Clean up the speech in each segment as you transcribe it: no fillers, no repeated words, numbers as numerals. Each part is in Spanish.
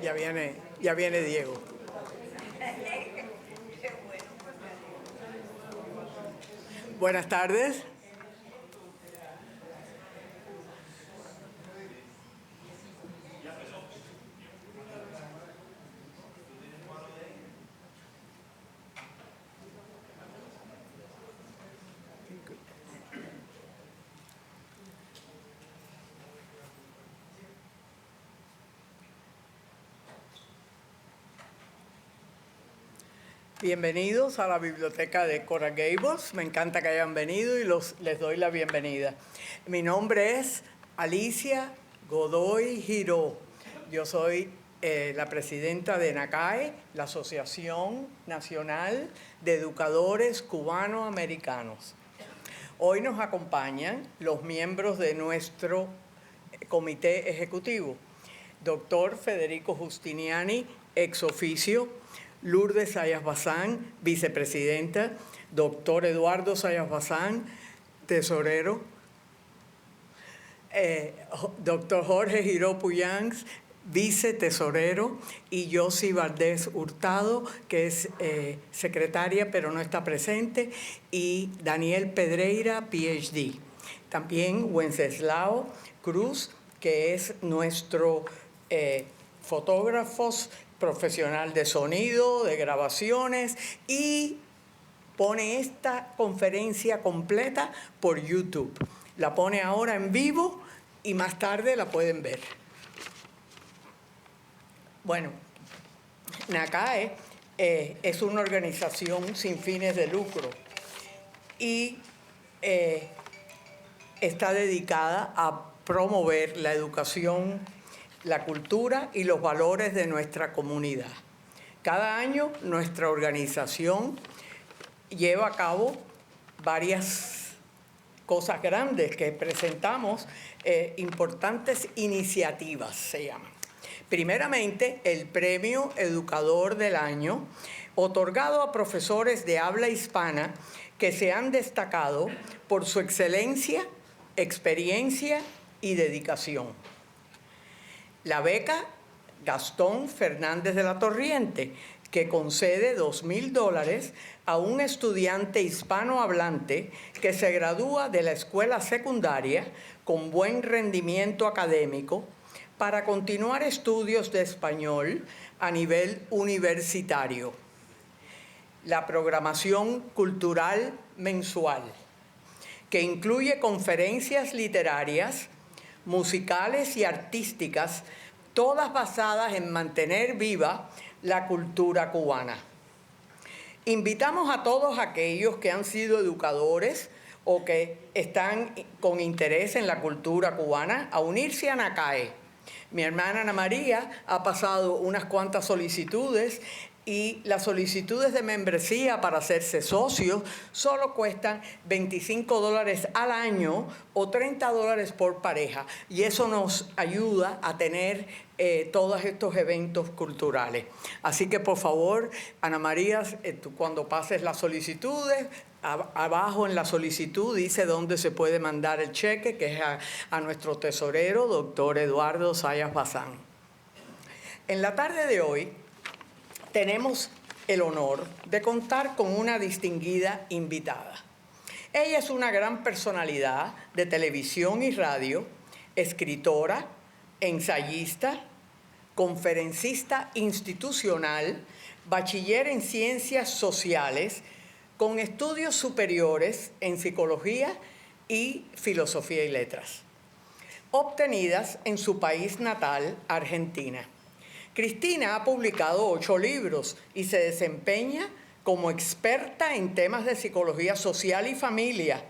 Ya viene Diego. Buenas tardes. Bienvenidos a la biblioteca de Coral Gables. Me encanta que hayan venido y les doy la bienvenida. Mi nombre es Alicia Godoy Giró. Yo soy la presidenta de NACAE, la Asociación Nacional de Educadores Cubano-Americanos. Hoy nos acompañan los miembros de nuestro comité ejecutivo. Doctor Federico Justiniani, ex oficio. Lourdes Zayas Bazán, vicepresidenta. Doctor Eduardo Zayas Bazán, tesorero. Doctor Jorge Giró Puyans, vicetesorero. Y Yossi Valdés Hurtado, que es secretaria pero no está presente. Y Daniel Pedreira, PhD. También Wenceslao Cruz, que es nuestro fotógrafo profesional de sonido, de grabaciones, y pone esta conferencia completa por YouTube. La pone ahora en vivo y más tarde la pueden ver. Bueno, NACAE es una organización sin fines de lucro y está dedicada a promover la educación, la cultura y los valores de nuestra comunidad. Cada año nuestra organización lleva a cabo varias cosas grandes que presentamos, importantes iniciativas se llaman. Primeramente, el Premio Educador del Año, otorgado a profesores de habla hispana que se han destacado por su excelencia, experiencia y dedicación. La beca Gastón Fernández de la Torriente, que concede $2,000 a un estudiante hispanohablante que se gradúa de la escuela secundaria con buen rendimiento académico para continuar estudios de español a nivel universitario. La programación cultural mensual, que incluye conferencias literarias, musicales y artísticas, todas basadas en mantener viva la cultura cubana. Invitamos a todos aquellos que han sido educadores o que están con interés en la cultura cubana a unirse a NACAE. Mi hermana Ana María ha pasado unas cuantas solicitudes y las solicitudes de membresía para hacerse socios solo cuestan $25 al año o $30 por pareja, y eso nos ayuda a tener todos estos eventos culturales. Así que por favor, Ana María, tú cuando pases las solicitudes, abajo en la solicitud dice dónde se puede mandar el cheque, que es a nuestro tesorero, doctor Eduardo Zayas Bazán. En la tarde de hoy tenemos el honor de contar con una distinguida invitada. Ella es una gran personalidad de televisión y radio, escritora, ensayista, conferencista institucional, bachiller en ciencias sociales, con estudios superiores en psicología y filosofía y letras, obtenidas en su país natal, Argentina. Cristina ha publicado 8 libros y se desempeña como experta en temas de psicología social y familia.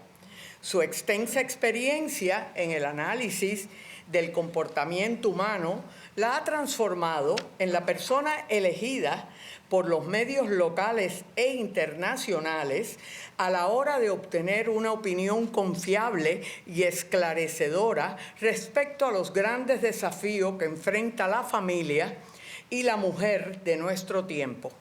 Su extensa experiencia en el análisis del comportamiento humano la ha transformado en la persona elegida por los medios locales e internacionales a la hora de obtener una opinión confiable y esclarecedora respecto a los grandes desafíos que enfrenta la familia y la mujer de nuestro tiempo.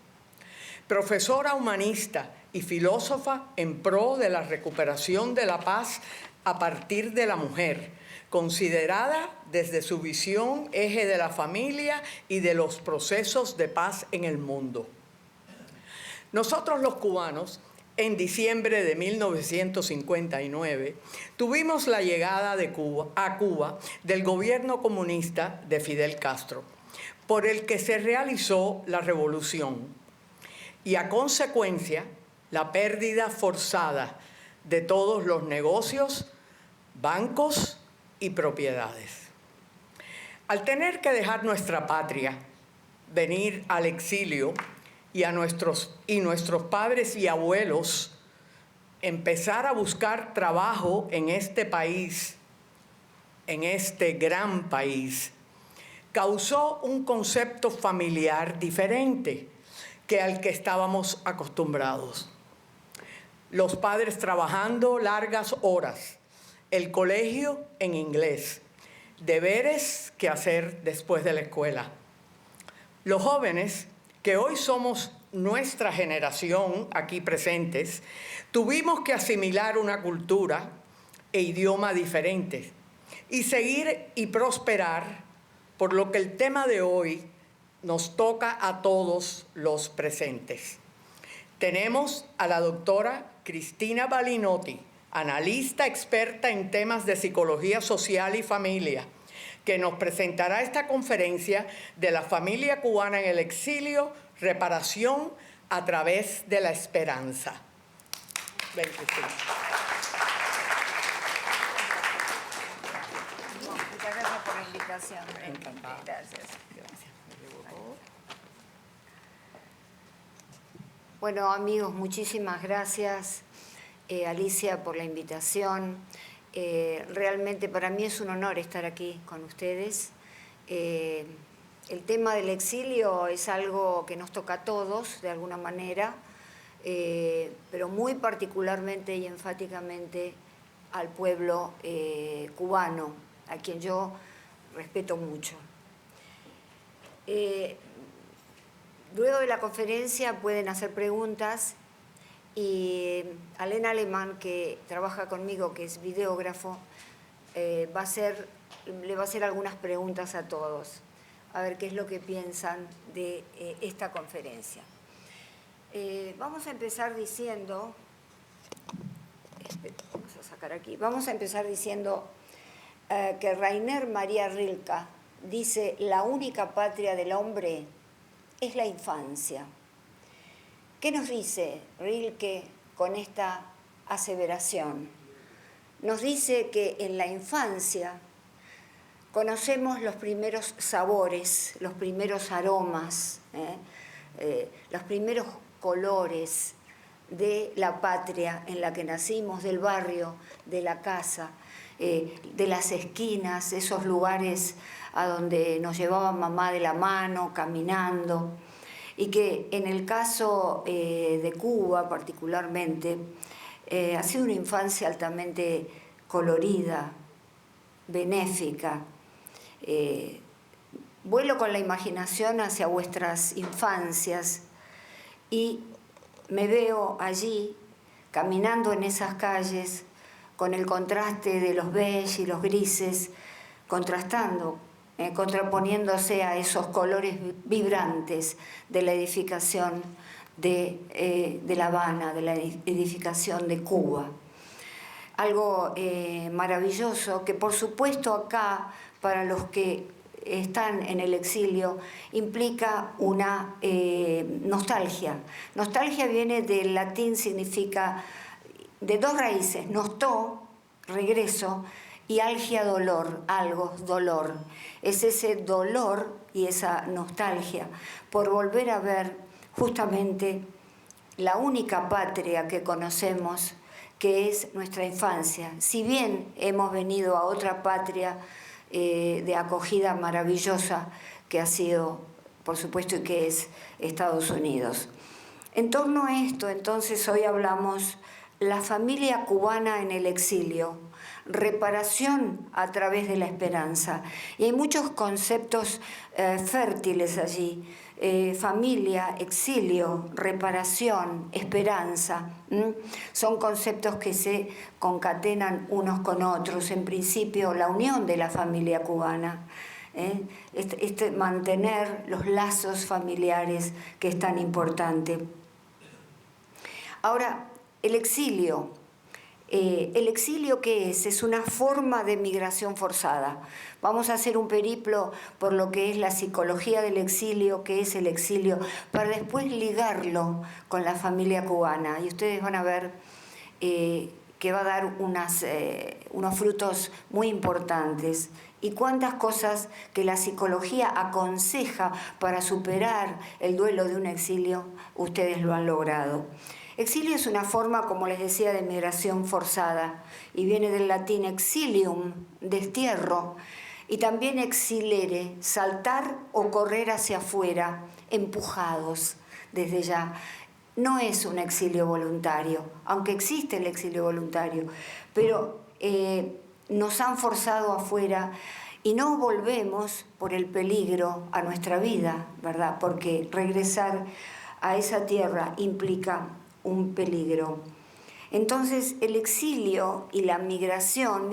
Profesora humanista y filósofa en pro de la recuperación de la paz a partir de la mujer, considerada desde su visión eje de la familia y de los procesos de paz en el mundo. Nosotros los cubanos, en diciembre de 1959, tuvimos la llegada a Cuba del gobierno comunista de Fidel Castro, por el que se realizó la revolución y a consecuencia la pérdida forzada de todos los negocios, bancos y propiedades. Al tener que dejar nuestra patria, venir al exilio y nuestros padres y abuelos empezar a buscar trabajo en este país, en este gran país, causó un concepto familiar diferente que al que estábamos acostumbrados. Los padres trabajando largas horas, el colegio en inglés, deberes que hacer después de la escuela. Los jóvenes, que hoy somos nuestra generación aquí presentes, tuvimos que asimilar una cultura e idioma diferentes y seguir y prosperar, por lo que el tema de hoy nos toca a todos los presentes. Tenemos a la doctora Cristina Balinotti, analista experta en temas de psicología social y familia, que nos presentará esta conferencia de la familia cubana en el exilio, reparación a través de la esperanza. Ven, Cristina. Muchas gracias por la invitación. Encantada. Gracias. Bueno, amigos, muchísimas gracias, Alicia, por la invitación. Realmente para mí es un honor estar aquí con ustedes. El tema del exilio es algo que nos toca a todos, de alguna manera, pero muy particularmente y enfáticamente al pueblo cubano, a quien yo respeto mucho. Luego de la conferencia pueden hacer preguntas y Alena Alemán, que trabaja conmigo, que es videógrafo, le va a hacer algunas preguntas a todos, a ver qué es lo que piensan de esta conferencia. Vamos a empezar diciendo, que Rainer María Rilke dice: la única patria del hombre es la infancia. ¿Qué nos dice Rilke con esta aseveración? Nos dice que en la infancia conocemos los primeros sabores, los primeros aromas, los primeros colores de la patria en la que nacimos, del barrio, de la casa, de las esquinas, esos lugares a donde nos llevaba mamá de la mano, caminando, y que en el caso de Cuba particularmente ha sido una infancia altamente colorida, benéfica. Vuelo con la imaginación hacia vuestras infancias y me veo allí caminando en esas calles con el contraste de los beige y los grises, contraponiéndose a esos colores vibrantes de la edificación de La Habana, de la edificación de Cuba. Algo maravilloso que, por supuesto, acá, para los que están en el exilio, implica una nostalgia. Nostalgia viene del latín, significa de dos raíces: nostó, regreso, y algia, dolor, algo, dolor. Es ese dolor y esa nostalgia por volver a ver justamente la única patria que conocemos, que es nuestra infancia. Si bien hemos venido a otra patria de acogida maravillosa, que ha sido, por supuesto, y que es Estados Unidos. En torno a esto, entonces, hoy hablamos la familia cubana en el exilio, reparación a través de la esperanza. Y hay muchos conceptos fértiles allí. Familia, exilio, reparación, esperanza. Son conceptos que se concatenan unos con otros. En principio, la unión de la familia cubana. Mantener los lazos familiares, que es tan importante. Ahora, el exilio. ¿El exilio qué es? Es una forma de migración forzada. Vamos a hacer un periplo por lo que es la psicología del exilio, qué es el exilio, para después ligarlo con la familia cubana. Y ustedes van a ver que va a dar unos frutos muy importantes. Y cuántas cosas que la psicología aconseja para superar el duelo de un exilio, ustedes lo han logrado. Exilio es una forma, como les decía, de migración forzada, y viene del latín exilium, destierro, y también exilere, saltar o correr hacia afuera, empujados desde ya. No es un exilio voluntario, aunque existe el exilio voluntario, pero nos han forzado afuera y no volvemos por el peligro a nuestra vida, ¿verdad? Porque regresar a esa tierra implica un peligro. Entonces, el exilio y la migración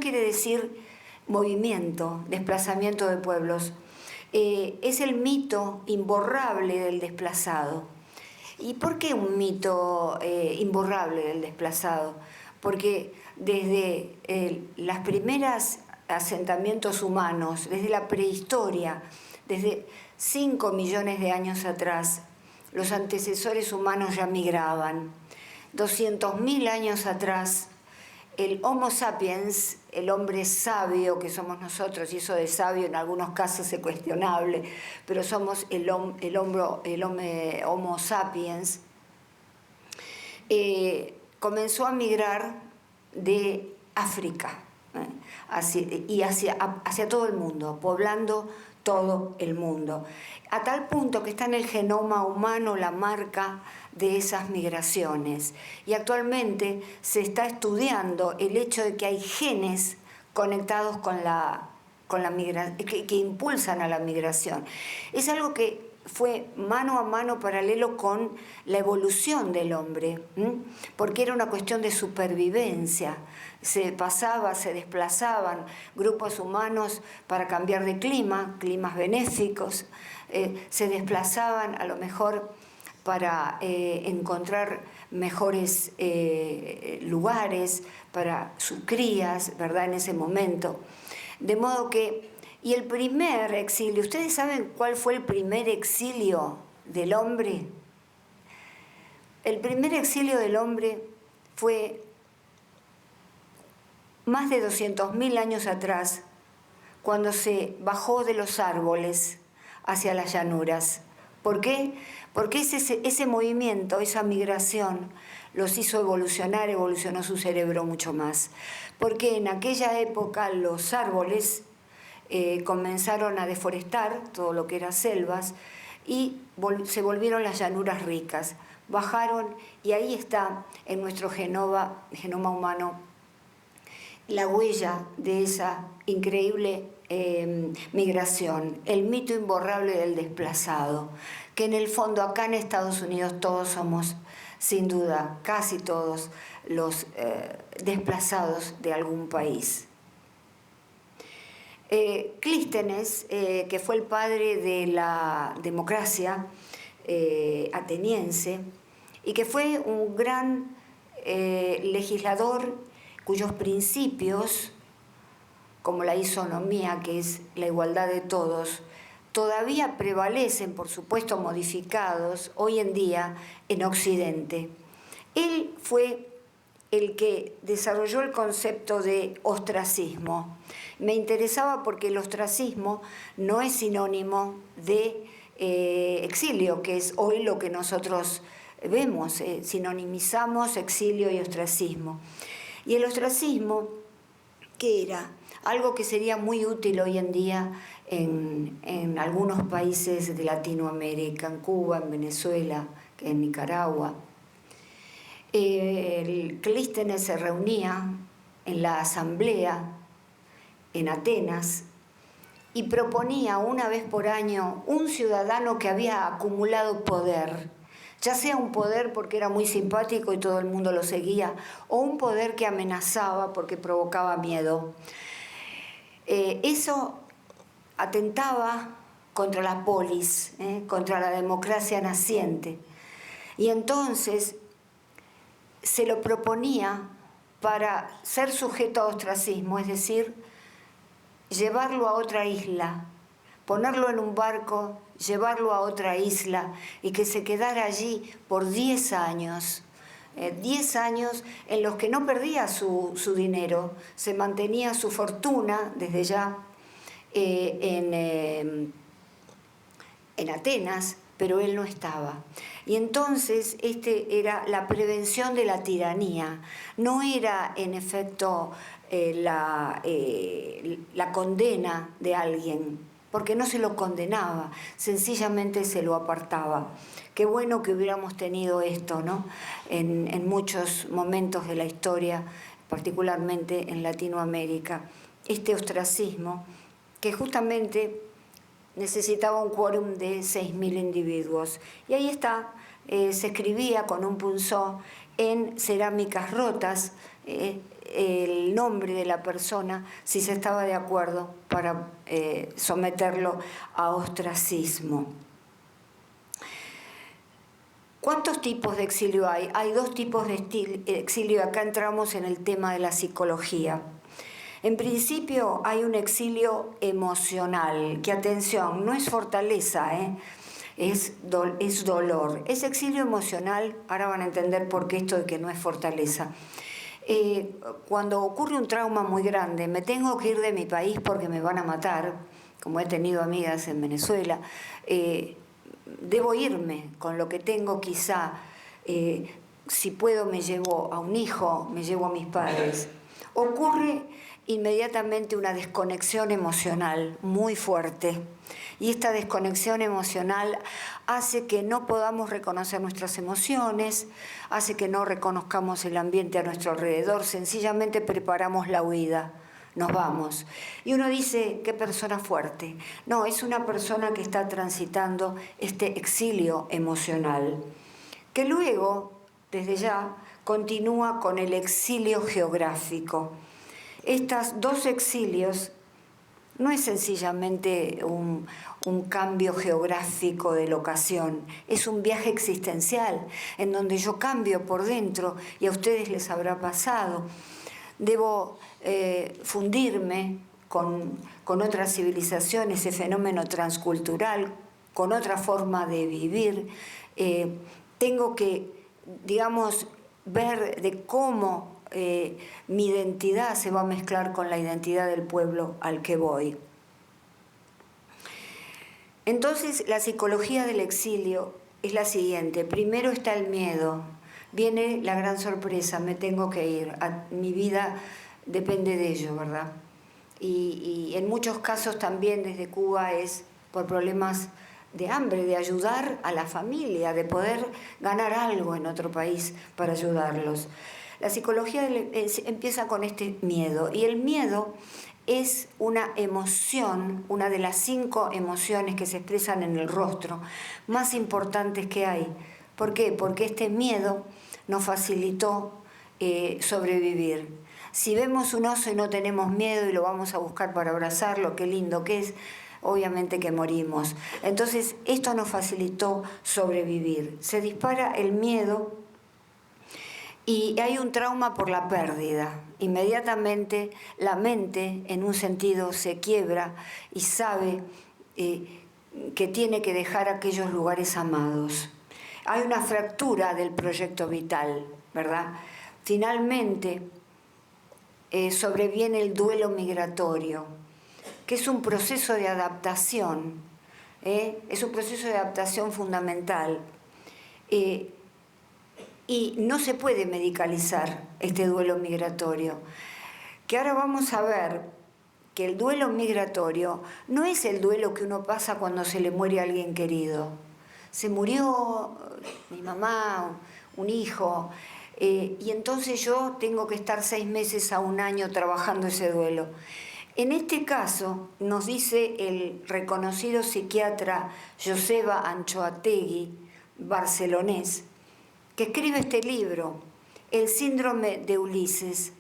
quiere decir movimiento, desplazamiento de pueblos, es el mito imborrable del desplazado. ¿Y por qué un mito imborrable del desplazado? Porque desde las primeras asentamientos humanos, desde la prehistoria, desde 5 millones de años atrás, los antecesores humanos ya migraban. 200.000 años atrás, el Homo sapiens, el hombre sabio que somos nosotros, y eso de sabio en algunos casos es cuestionable, pero somos el Homo sapiens, comenzó a migrar de África hacia todo el mundo, poblando todo el mundo, a tal punto que está en el genoma humano la marca de esas migraciones. Y actualmente se está estudiando el hecho de que hay genes conectados con la migración, que impulsan a la migración. Es algo que fue mano a mano paralelo con la evolución del hombre, porque era una cuestión de supervivencia. Se desplazaban grupos humanos para cambiar de climas benéficos, se desplazaban a lo mejor para encontrar mejores lugares para sus crías, ¿verdad?, en ese momento. De modo que, y el primer exilio, ¿ustedes saben cuál fue el primer exilio del hombre? El primer exilio del hombre fue más de 200.000 años atrás, cuando se bajó de los árboles hacia las llanuras. ¿Por qué? Porque ese movimiento, esa migración, los hizo evolucionó su cerebro mucho más. Porque en aquella época los árboles comenzaron a deforestar todo lo que era selvas y se volvieron las llanuras ricas. Bajaron y ahí está en nuestro genoma humano la huella de esa increíble migración, el mito imborrable del desplazado, que en el fondo acá en Estados Unidos todos somos, sin duda, casi todos los desplazados de algún país. Clístenes, que fue el padre de la democracia ateniense y que fue un gran legislador cuyos principios, como la isonomía, que es la igualdad de todos, todavía prevalecen, por supuesto modificados, hoy en día en Occidente. Él fue el que desarrolló el concepto de ostracismo. Me interesaba porque el ostracismo no es sinónimo de exilio, que es hoy lo que nosotros vemos, sinonimizamos exilio y ostracismo. Y el ostracismo, ¿qué era? Algo que sería muy útil hoy en día en algunos países de Latinoamérica, en Cuba, en Venezuela, en Nicaragua. El Clístenes se reunía en la asamblea en Atenas y proponía una vez por año un ciudadano que había acumulado poder, ya sea un poder porque era muy simpático y todo el mundo lo seguía, o un poder que amenazaba porque provocaba miedo. Eso atentaba contra la polis, contra la democracia naciente. Y entonces se lo proponía para ser sujeto a ostracismo, es decir, llevarlo a otra isla, ponerlo en un barco, llevarlo a otra isla y que se quedara allí por 10 años. 10 años en los que no perdía su dinero, se mantenía su fortuna desde ya en Atenas, pero él no estaba. Y entonces era la prevención de la tiranía, no era en efecto la condena de alguien, porque no se lo condenaba, sencillamente se lo apartaba. Qué bueno que hubiéramos tenido esto, ¿no? En muchos momentos de la historia, particularmente en Latinoamérica, este ostracismo que justamente necesitaba un quórum de 6.000 individuos. Y ahí está, se escribía con un punzó en cerámicas rotas el nombre de la persona, si se estaba de acuerdo para someterlo a ostracismo. ¿Cuántos tipos de exilio hay? Hay 2 tipos de exilio. Acá entramos en el tema de la psicología. En principio hay un exilio emocional, que atención, no es fortaleza, es dolor. Es exilio emocional, ahora van a entender por qué esto de que no es fortaleza. Cuando ocurre un trauma muy grande, me tengo que ir de mi país porque me van a matar, como he tenido amigas en Venezuela, debo irme con lo que tengo quizá, si puedo me llevo a un hijo, me llevo a mis padres. Ocurre inmediatamente una desconexión emocional muy fuerte. Y esta desconexión emocional hace que no podamos reconocer nuestras emociones, hace que no reconozcamos el ambiente a nuestro alrededor, sencillamente preparamos la huida, nos vamos. Y uno dice, qué persona fuerte. No, es una persona que está transitando este exilio emocional, que luego, desde ya, continúa con el exilio geográfico. Estos 2 exilios no es sencillamente un cambio geográfico de locación, es un viaje existencial en donde yo cambio por dentro y a ustedes les habrá pasado. Debo fundirme con otras civilizaciones, ese fenómeno transcultural, con otra forma de vivir. Tengo que, digamos, ver de cómo mi identidad se va a mezclar con la identidad del pueblo al que voy. Entonces, la psicología del exilio es la siguiente. Primero está el miedo. Viene la gran sorpresa, me tengo que ir. Mi vida depende de ello, ¿verdad? Y en muchos casos también desde Cuba es por problemas de hambre, de ayudar a la familia, de poder ganar algo en otro país para ayudarlos. La psicología empieza con este miedo, y el miedo es una emoción, una de las 5 emociones que se expresan en el rostro más importantes que hay. ¿Por qué? Porque este miedo nos facilitó sobrevivir. Si vemos un oso y no tenemos miedo y lo vamos a buscar para abrazarlo, qué lindo que es, obviamente que morimos. Entonces, esto nos facilitó sobrevivir. Se dispara el miedo y hay un trauma por la pérdida. Inmediatamente la mente, en un sentido, se quiebra y sabe que tiene que dejar aquellos lugares amados. Hay una fractura del proyecto vital, ¿verdad? Finalmente, sobreviene el duelo migratorio, que es un proceso de adaptación, es un proceso de adaptación fundamental. Y no se puede medicalizar este duelo migratorio. Que ahora vamos a ver que el duelo migratorio no es el duelo que uno pasa cuando se le muere a alguien querido. Se murió mi mamá, un hijo, Y entonces yo tengo que estar 6 meses a 1 año trabajando ese duelo. En este caso, nos dice el reconocido psiquiatra Joseba Anzoátegui, barcelonés, que escribe este libro, El síndrome de Ulises,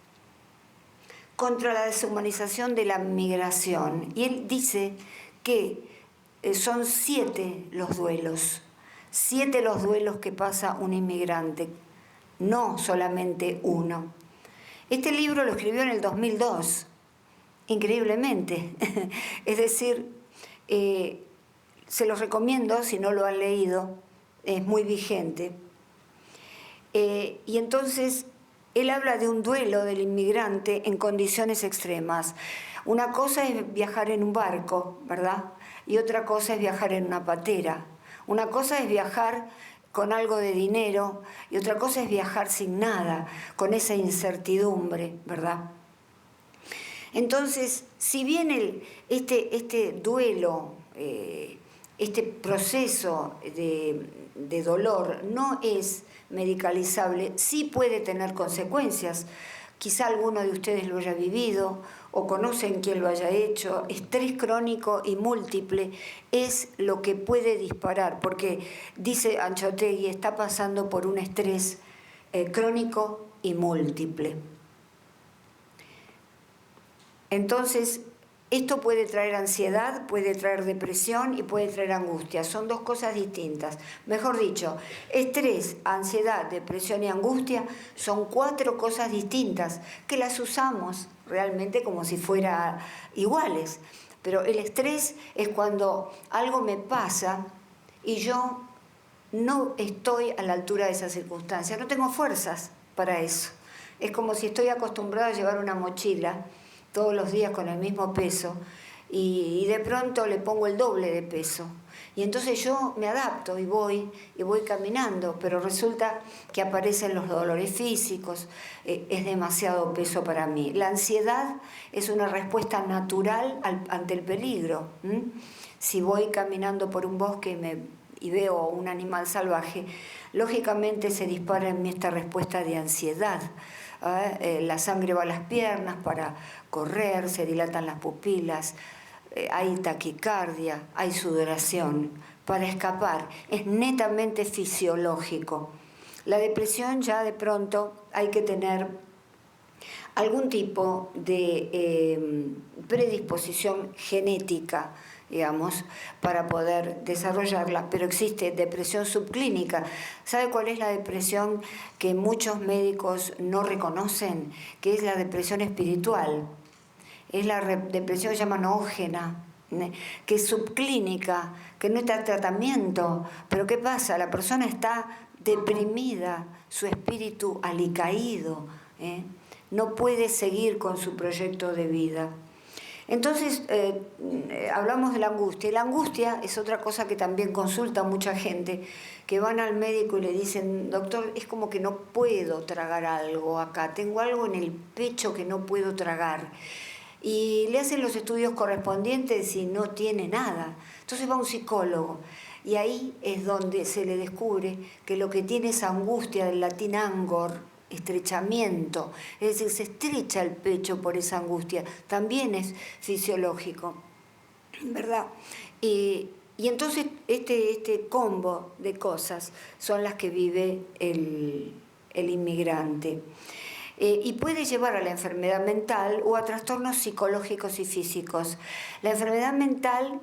contra la deshumanización de la migración. Y él dice que son 7 los duelos que pasa un inmigrante, no solamente uno. Este libro lo escribió en el 2002, increíblemente. Es decir, se los recomiendo si no lo han leído, es muy vigente. Y entonces él habla de un duelo del inmigrante en condiciones extremas. Una cosa es viajar en un barco, ¿verdad? Y otra cosa es viajar en una patera. Una cosa es viajar con algo de dinero y otra cosa es viajar sin nada, con esa incertidumbre, ¿verdad? Entonces, si bien este duelo, este proceso de dolor no es medicalizable, sí puede tener consecuencias. Quizá alguno de ustedes lo haya vivido o conocen quien lo haya hecho. Estrés crónico y múltiple es lo que puede disparar, porque dice Anzoátegui, está pasando por un estrés crónico y múltiple. Entonces, esto puede traer ansiedad, puede traer depresión y puede traer angustia. Son 2 cosas distintas. Mejor dicho, estrés, ansiedad, depresión y angustia son 4 cosas distintas que las usamos realmente como si fueran iguales. Pero el estrés es cuando algo me pasa y yo no estoy a la altura de esa circunstancia, no tengo fuerzas para eso. Es como si estoy acostumbrada a llevar una mochila todos los días con el mismo peso y de pronto le pongo el doble de peso. Y entonces yo me adapto y voy caminando, pero resulta que aparecen los dolores físicos, es demasiado peso para mí. La ansiedad es una respuesta natural ante el peligro. Si voy caminando por un bosque y veo un animal salvaje, lógicamente se dispara en mí esta respuesta de ansiedad. La sangre va a las piernas para correr, se dilatan las pupilas, hay taquicardia, hay sudoración para escapar. Es netamente fisiológico. La depresión ya de pronto hay que tener algún tipo de predisposición genética, digamos, para poder desarrollarla, pero existe depresión subclínica. ¿Sabe cuál es la depresión que muchos médicos no reconocen? Que es la depresión espiritual. Es la depresión que se llama noógena, que es subclínica, que no está en tratamiento. Pero ¿qué pasa? La persona está deprimida, su espíritu alicaído, no puede seguir con su proyecto de vida. Entonces, hablamos de la angustia. Y la angustia es otra cosa que también consulta mucha gente, que van al médico y le dicen, doctor, es como que no puedo tragar algo acá, tengo algo en el pecho que no puedo tragar. Y le hacen los estudios correspondientes y no tiene nada. Entonces va un psicólogo. Y ahí es donde se le descubre que lo que tiene es angustia, del latín angor, estrechamiento, es decir, se estrecha el pecho por esa angustia, también es fisiológico, ¿verdad? Y entonces este combo de cosas son las que vive el inmigrante. Y puede llevar a la enfermedad mental o a trastornos psicológicos y físicos. La enfermedad mental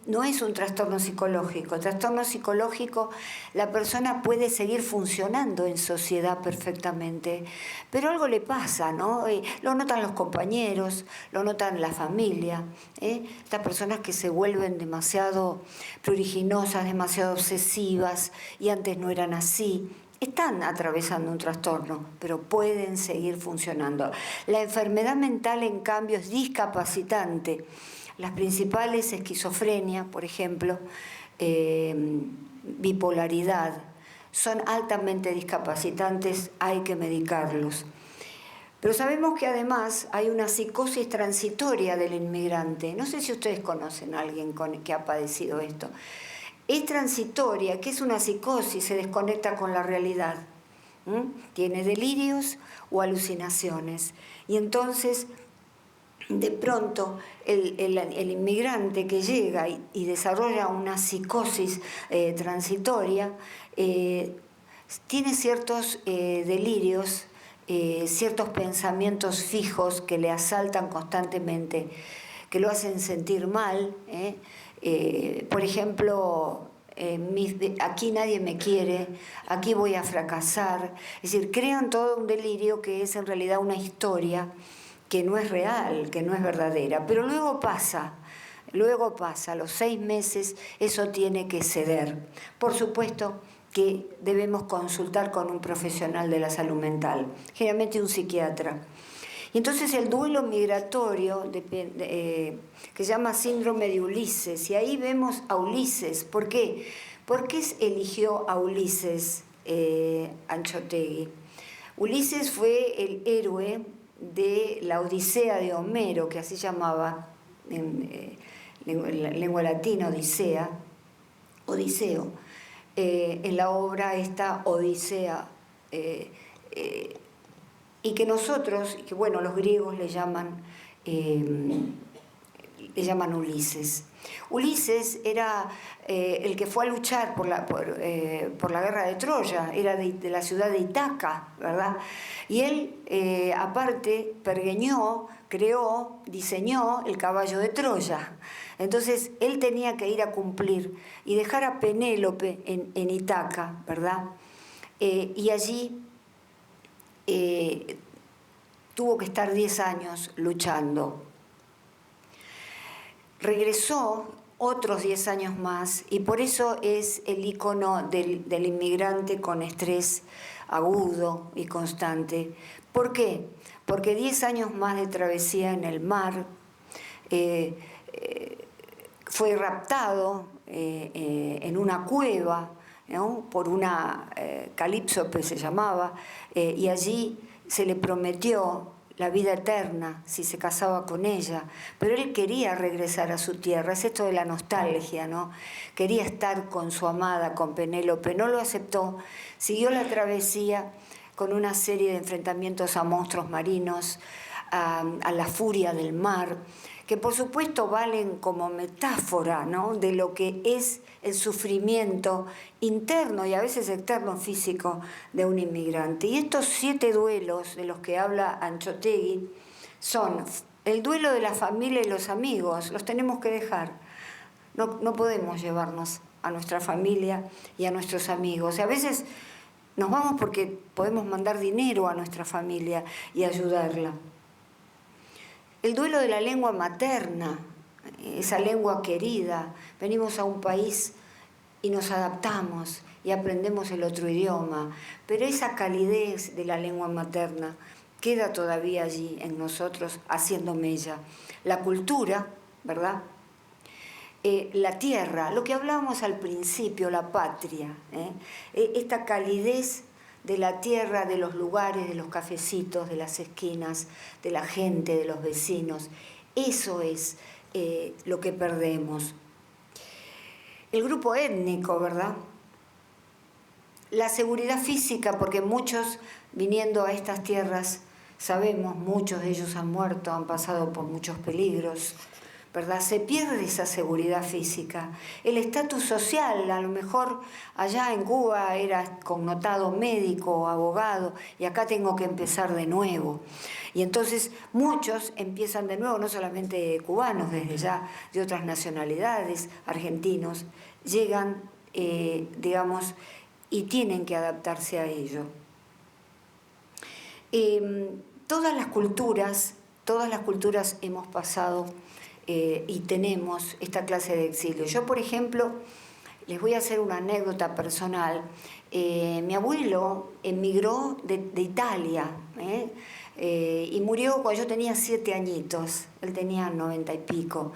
no es un trastorno psicológico. El trastorno psicológico, la persona puede seguir funcionando en sociedad perfectamente, pero algo le pasa, ¿no? Lo notan los compañeros, lo notan la familia, estas personas que se vuelven demasiado pruriginosas, demasiado obsesivas, y antes no eran así. Están atravesando un trastorno, pero pueden seguir funcionando. La enfermedad mental, en cambio, es discapacitante. Las principales, esquizofrenia, por ejemplo, bipolaridad, son altamente discapacitantes, hay que medicarlos. Pero sabemos que además hay una psicosis transitoria del inmigrante. No sé si ustedes conocen a alguien que ha padecido esto. Es transitoria, que es una psicosis, se desconecta con la realidad. Tiene delirios o alucinaciones. Y entonces, de pronto, el inmigrante que llega y desarrolla una psicosis transitoria, tiene ciertos delirios, ciertos pensamientos fijos que le asaltan constantemente, que lo hacen sentir mal. Por ejemplo, aquí nadie me quiere, aquí voy a fracasar. Es decir, crean todo un delirio que es en realidad una historia que no es real, que no es verdadera. Pero luego pasa, a los 6 meses eso tiene que ceder. Por supuesto que debemos consultar con un profesional de la salud mental, generalmente un psiquiatra. Y entonces el duelo migratorio, que se llama síndrome de Ulises, y ahí vemos a Ulises. ¿Por qué? ¿Por qué eligió a Ulises Anzoátegui? Ulises fue el héroe de la Odisea de Homero, que así llamaba en lengua latina, Odisea, Odiseo. En la obra esta Odisea, y que nosotros, que bueno, los griegos le llaman Ulises. Ulises era el que fue a luchar por la guerra de Troya, era de la ciudad de Ítaca, ¿verdad? Y él, aparte, pergeñó, creó, diseñó el caballo de Troya. Entonces, él tenía que ir a cumplir y dejar a Penélope en Ítaca, ¿verdad? Y allí tuvo que estar 10 años luchando. Regresó otros 10 años más y por eso es el ícono del inmigrante con estrés agudo y constante. ¿Por qué? Porque 10 años más de travesía en el mar, fue raptado en una cueva, ¿no? Por una Calípsope se llamaba, y allí se le prometió la vida eterna si se casaba con ella, pero él quería regresar a su tierra. Es esto de la nostalgia, ¿no? Quería estar con su amada, con Penélope, no lo aceptó, siguió la travesía con una serie de enfrentamientos a monstruos marinos, a la furia del mar, que por supuesto valen como metáfora, ¿no?, de lo que es el sufrimiento interno y a veces externo físico de un inmigrante. Y estos 7 duelos de los que habla Anzoátegui son el duelo de la familia y los amigos, los tenemos que dejar. No podemos llevarnos a nuestra familia y a nuestros amigos. Y a veces nos vamos porque podemos mandar dinero a nuestra familia y ayudarla. El duelo de la lengua materna, esa lengua querida. Venimos a un país y nos adaptamos y aprendemos el otro idioma, pero esa calidez de la lengua materna queda todavía allí en nosotros haciendo mella. La cultura, ¿verdad? La tierra, lo que hablábamos al principio, la patria, esta calidez de la tierra, de los lugares, de los cafecitos, de las esquinas, de la gente, de los vecinos. Eso es lo que perdemos. El grupo étnico, ¿verdad? La seguridad física, porque muchos viniendo a estas tierras, sabemos, muchos de ellos han muerto, han pasado por muchos peligros, ¿verdad? Se pierde esa seguridad física. El estatus social, a lo mejor allá en Cuba era connotado médico, abogado, y acá tengo que empezar de nuevo. Y entonces muchos empiezan de nuevo, no solamente cubanos, desde ya de otras nacionalidades, argentinos, llegan, digamos, y tienen que adaptarse a ello. Todas las culturas hemos pasado y tenemos esta clase de exilio. Yo, por ejemplo, les voy a hacer una anécdota personal. Mi abuelo emigró de Italia, y murió cuando yo tenía 7 añitos, él tenía 90 y pico,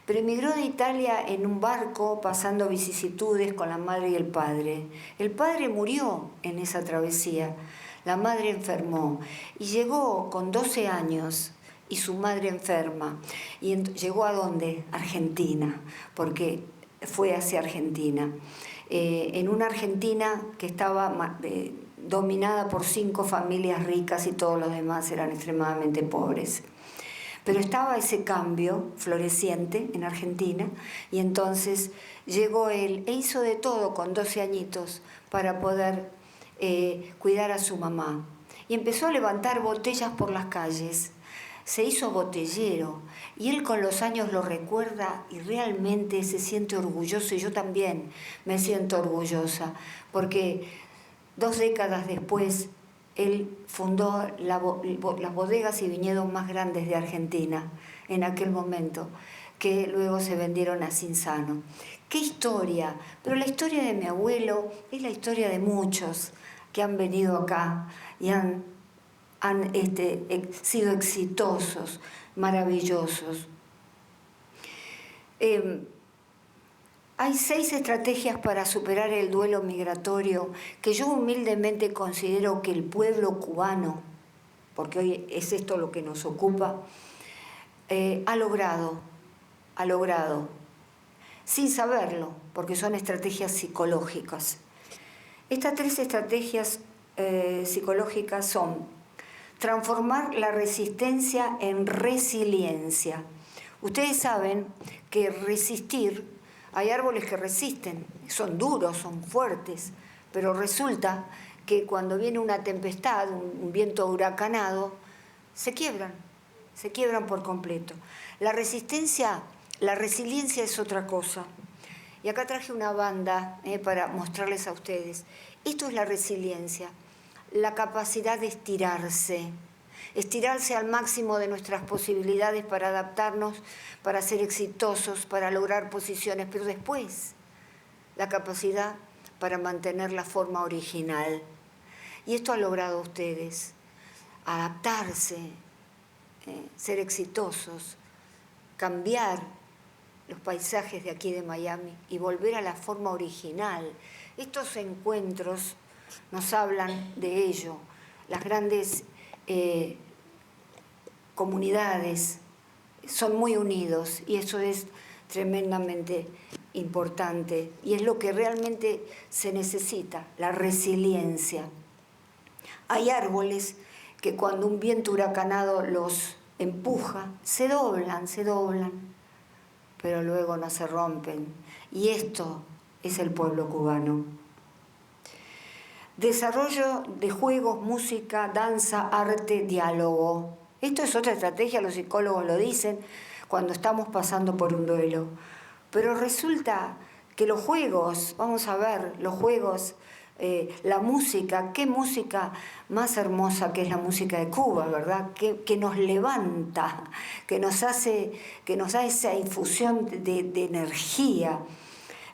pero emigró de Italia en un barco pasando vicisitudes con la madre y el padre. El padre murió en esa travesía, la madre enfermó y llegó con 12 años y su madre enferma. Y llegó ¿a dónde? Argentina, porque fue hacia Argentina. En una Argentina que estaba dominada por 5 familias ricas y todos los demás eran extremadamente pobres. Pero estaba ese cambio floreciente en Argentina y entonces llegó él e hizo de todo con 12 añitos para poder cuidar a su mamá. Y empezó a levantar botellas por las calles. Se hizo botellero y él con los años lo recuerda y realmente se siente orgulloso, y yo también me siento orgullosa, porque 2 décadas después él fundó las bodegas y viñedos más grandes de Argentina en aquel momento, que luego se vendieron a Cinzano. ¡Qué historia! Pero la historia de mi abuelo es la historia de muchos que han venido acá y han sido exitosos, maravillosos. Hay 6 estrategias para superar el duelo migratorio que yo humildemente considero que el pueblo cubano, porque hoy es esto lo que nos ocupa, ha logrado, sin saberlo, porque son estrategias psicológicas. Estas 3 estrategias psicológicas son: transformar la resistencia en resiliencia. Ustedes saben que resistir, hay árboles que resisten, son duros, son fuertes, pero resulta que cuando viene una tempestad, un viento huracanado, se quiebran por completo. La resiliencia es otra cosa. Y acá traje una banda para mostrarles a ustedes. Esto es la resiliencia, la capacidad de estirarse al máximo de nuestras posibilidades para adaptarnos, para ser exitosos, para lograr posiciones, pero después la capacidad para mantener la forma original. Y esto ha logrado ustedes, adaptarse, ser exitosos, cambiar los paisajes de aquí de Miami y volver a la forma original. Estos encuentros nos hablan de ello. Las grandes comunidades son muy unidos y eso es tremendamente importante y es lo que realmente se necesita, la resiliencia. Hay árboles que cuando un viento huracanado los empuja, se doblan, pero luego no se rompen. Y esto es el pueblo cubano. Desarrollo de juegos, música, danza, arte, diálogo. Esto es otra estrategia, los psicólogos lo dicen, cuando estamos pasando por un duelo. Pero resulta que los juegos, vamos a ver, los juegos, la música, qué música más hermosa que es la música de Cuba, ¿verdad? Que nos levanta, que nos da esa infusión de energía.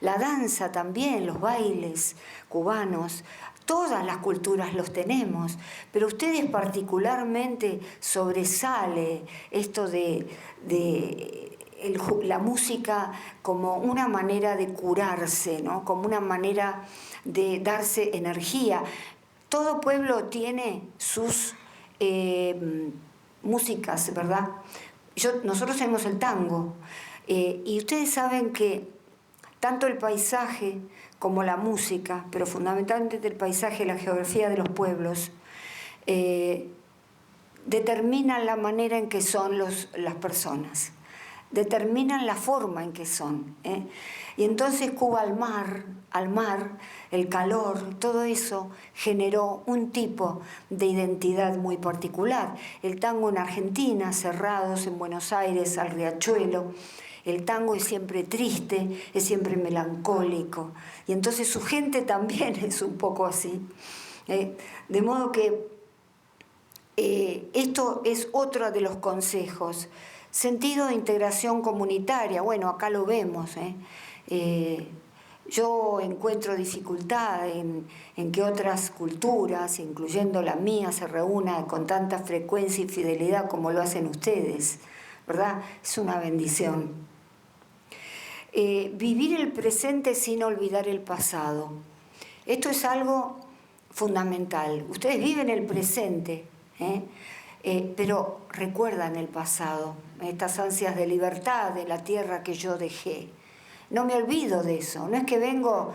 La danza también, los bailes cubanos, todas las culturas los tenemos, pero ustedes particularmente sobresale esto de la música como una manera de curarse, ¿no? Como una manera de darse energía. Todo pueblo tiene sus músicas, ¿verdad? Nosotros tenemos el tango, y ustedes saben que tanto el paisaje como la música, pero fundamentalmente el paisaje y la geografía de los pueblos, determinan la manera en que son las personas, determinan la forma en que son. Y entonces Cuba al mar, el calor, todo eso generó un tipo de identidad muy particular. El tango en Argentina, Cerrados, en Buenos Aires, al Riachuelo. El tango es siempre triste, es siempre melancólico. Y entonces su gente también es un poco así. De modo que esto es otro de los consejos. Sentido de integración comunitaria. Bueno, acá lo vemos. Yo encuentro dificultad en que otras culturas, incluyendo la mía, se reúnan con tanta frecuencia y fidelidad como lo hacen ustedes, ¿verdad? Es una bendición. Vivir el presente sin olvidar el pasado. Esto es algo fundamental. Ustedes viven el presente, pero recuerdan el pasado, estas ansias de libertad de la tierra que yo dejé. No me olvido de eso, no es que vengo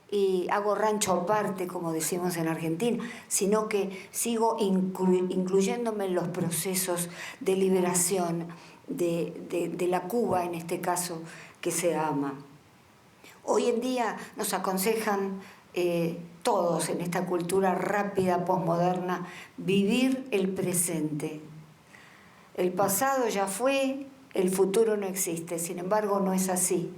y hago rancho aparte, como decimos en Argentina, sino que sigo incluyéndome en los procesos de liberación de la Cuba, en este caso, que se ama. Hoy en día nos aconsejan todos en esta cultura rápida, posmoderna, vivir el presente. El pasado ya fue, el futuro no existe, sin embargo no es así.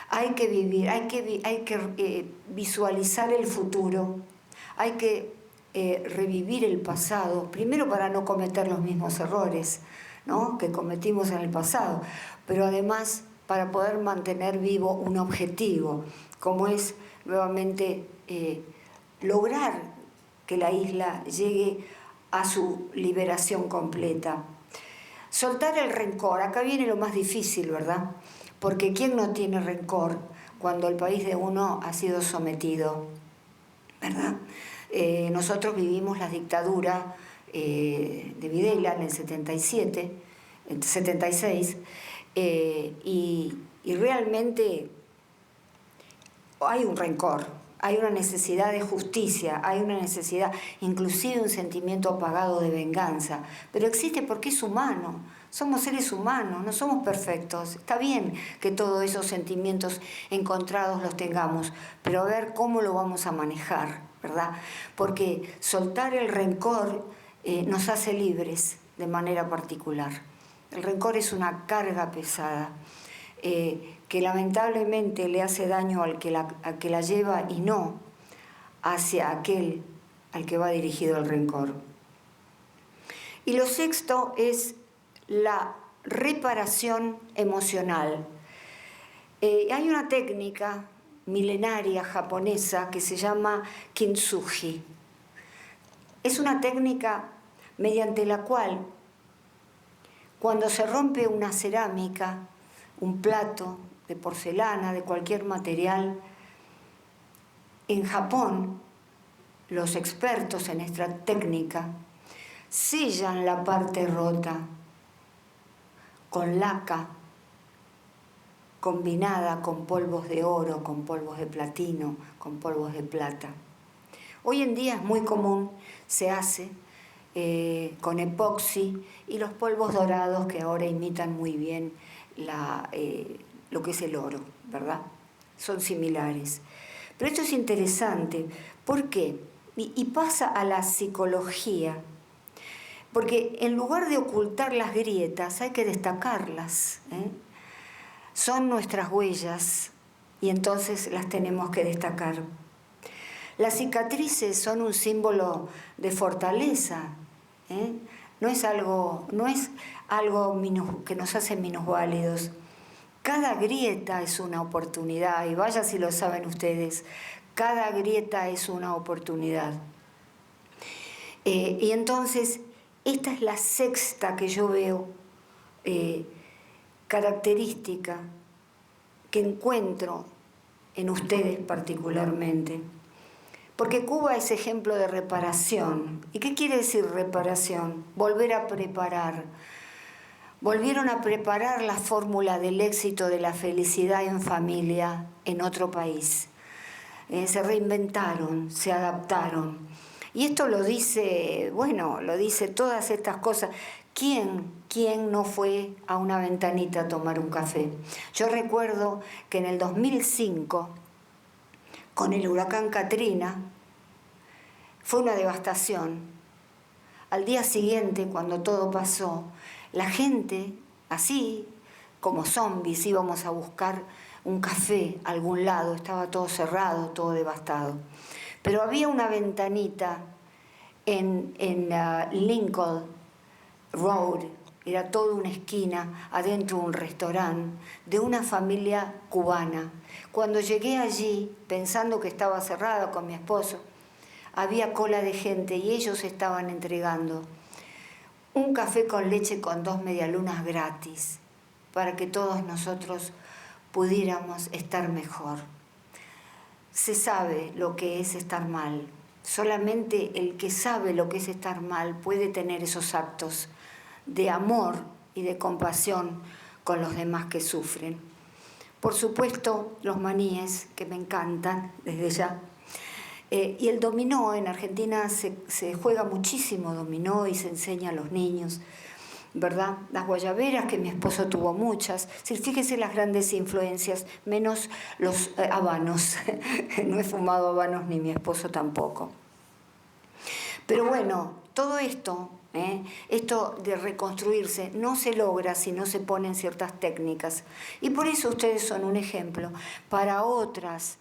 Hay que vivir, hay que visualizar el futuro, hay que revivir el pasado, primero para no cometer los mismos errores, ¿no?, que cometimos en el pasado, pero además para poder mantener vivo un objetivo, como es nuevamente lograr que la isla llegue a su liberación completa. Soltar el rencor, acá viene lo más difícil, ¿verdad? Porque ¿quién no tiene rencor cuando el país de uno ha sido sometido? ¿Verdad? Nosotros vivimos la dictadura de Videla en el 76, y realmente hay un rencor, hay una necesidad de justicia, hay una necesidad, inclusive un sentimiento apagado de venganza, pero existe porque es humano. Somos seres humanos, no somos perfectos. Está bien que todos esos sentimientos encontrados los tengamos, pero a ver cómo lo vamos a manejar, ¿verdad? Porque soltar el rencor nos hace libres de manera particular. El rencor es una carga pesada que lamentablemente le hace daño al que la lleva y no hacia aquel al que va dirigido el rencor. Y lo sexto es la reparación emocional. Hay una técnica milenaria japonesa que se llama kintsugi. Es una técnica mediante la cual, cuando se rompe una cerámica, un plato de porcelana, de cualquier material, en Japón, los expertos en esta técnica sellan la parte rota con laca combinada con polvos de oro, con polvos de platino, con polvos de plata. Hoy en día es muy común, se hace con epoxi y los polvos dorados que ahora imitan muy bien lo que es el oro, ¿verdad? Son similares. Pero esto es interesante. ¿Por qué? Y pasa a la psicología. Porque en lugar de ocultar las grietas, hay que destacarlas, ¿eh? Son nuestras huellas y entonces las tenemos que destacar. Las cicatrices son un símbolo de fortaleza, ¿eh? No es algo que nos hace minusválidos. Cada grieta es una oportunidad, y vaya si lo saben ustedes, cada grieta es una oportunidad. Y entonces, esta es la sexta que yo veo característica que encuentro en ustedes particularmente. Porque Cuba es ejemplo de reparación. ¿Y qué quiere decir reparación? Volver a preparar. Volvieron a preparar la fórmula del éxito, de la felicidad en familia en otro país. Se reinventaron, se adaptaron. Y esto lo dice todas estas cosas. ¿Quién no fue a una ventanita a tomar un café? Yo recuerdo que en el 2005, con el huracán Katrina, fue una devastación. Al día siguiente, cuando todo pasó, la gente, así como zombies, íbamos a buscar un café a algún lado, estaba todo cerrado, todo devastado. Pero había una ventanita en Lincoln Road, era toda una esquina, adentro un restaurante de una familia cubana. Cuando llegué allí, pensando que estaba cerrada con mi esposo, había cola de gente y ellos estaban entregando un café con leche con 2 medialunas gratis para que todos nosotros pudiéramos estar mejor. Se sabe lo que es estar mal. Solamente el que sabe lo que es estar mal puede tener esos actos de amor y de compasión con los demás que sufren. Por supuesto, los maníes, que me encantan desde ya. Y el dominó, en Argentina se juega muchísimo dominó y se enseña a los niños, ¿verdad? Las guayaberas, que mi esposo tuvo muchas. Sí, fíjese las grandes influencias, menos los habanos. No he fumado habanos ni mi esposo tampoco. Pero bueno, todo esto, esto de reconstruirse, no se logra si no se ponen ciertas técnicas. Y por eso ustedes son un ejemplo para otros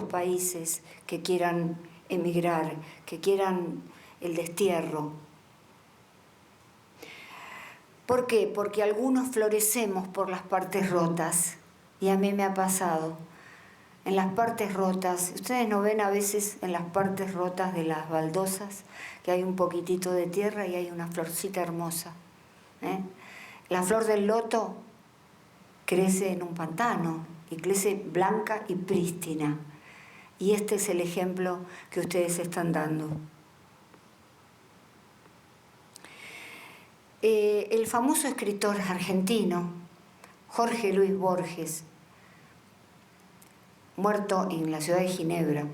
países que quieran emigrar, que quieran el destierro. ¿Por qué? Porque algunos florecemos por las partes rotas. Y a mí me ha pasado. En las partes rotas, ustedes no ven a veces en las partes rotas de las baldosas que hay un poquitito de tierra y hay una florcita hermosa. La flor del loto crece en un pantano y crece blanca y prístina. Y este es el ejemplo que ustedes están dando. El famoso escritor argentino, Jorge Luis Borges, muerto en la ciudad de Ginebra,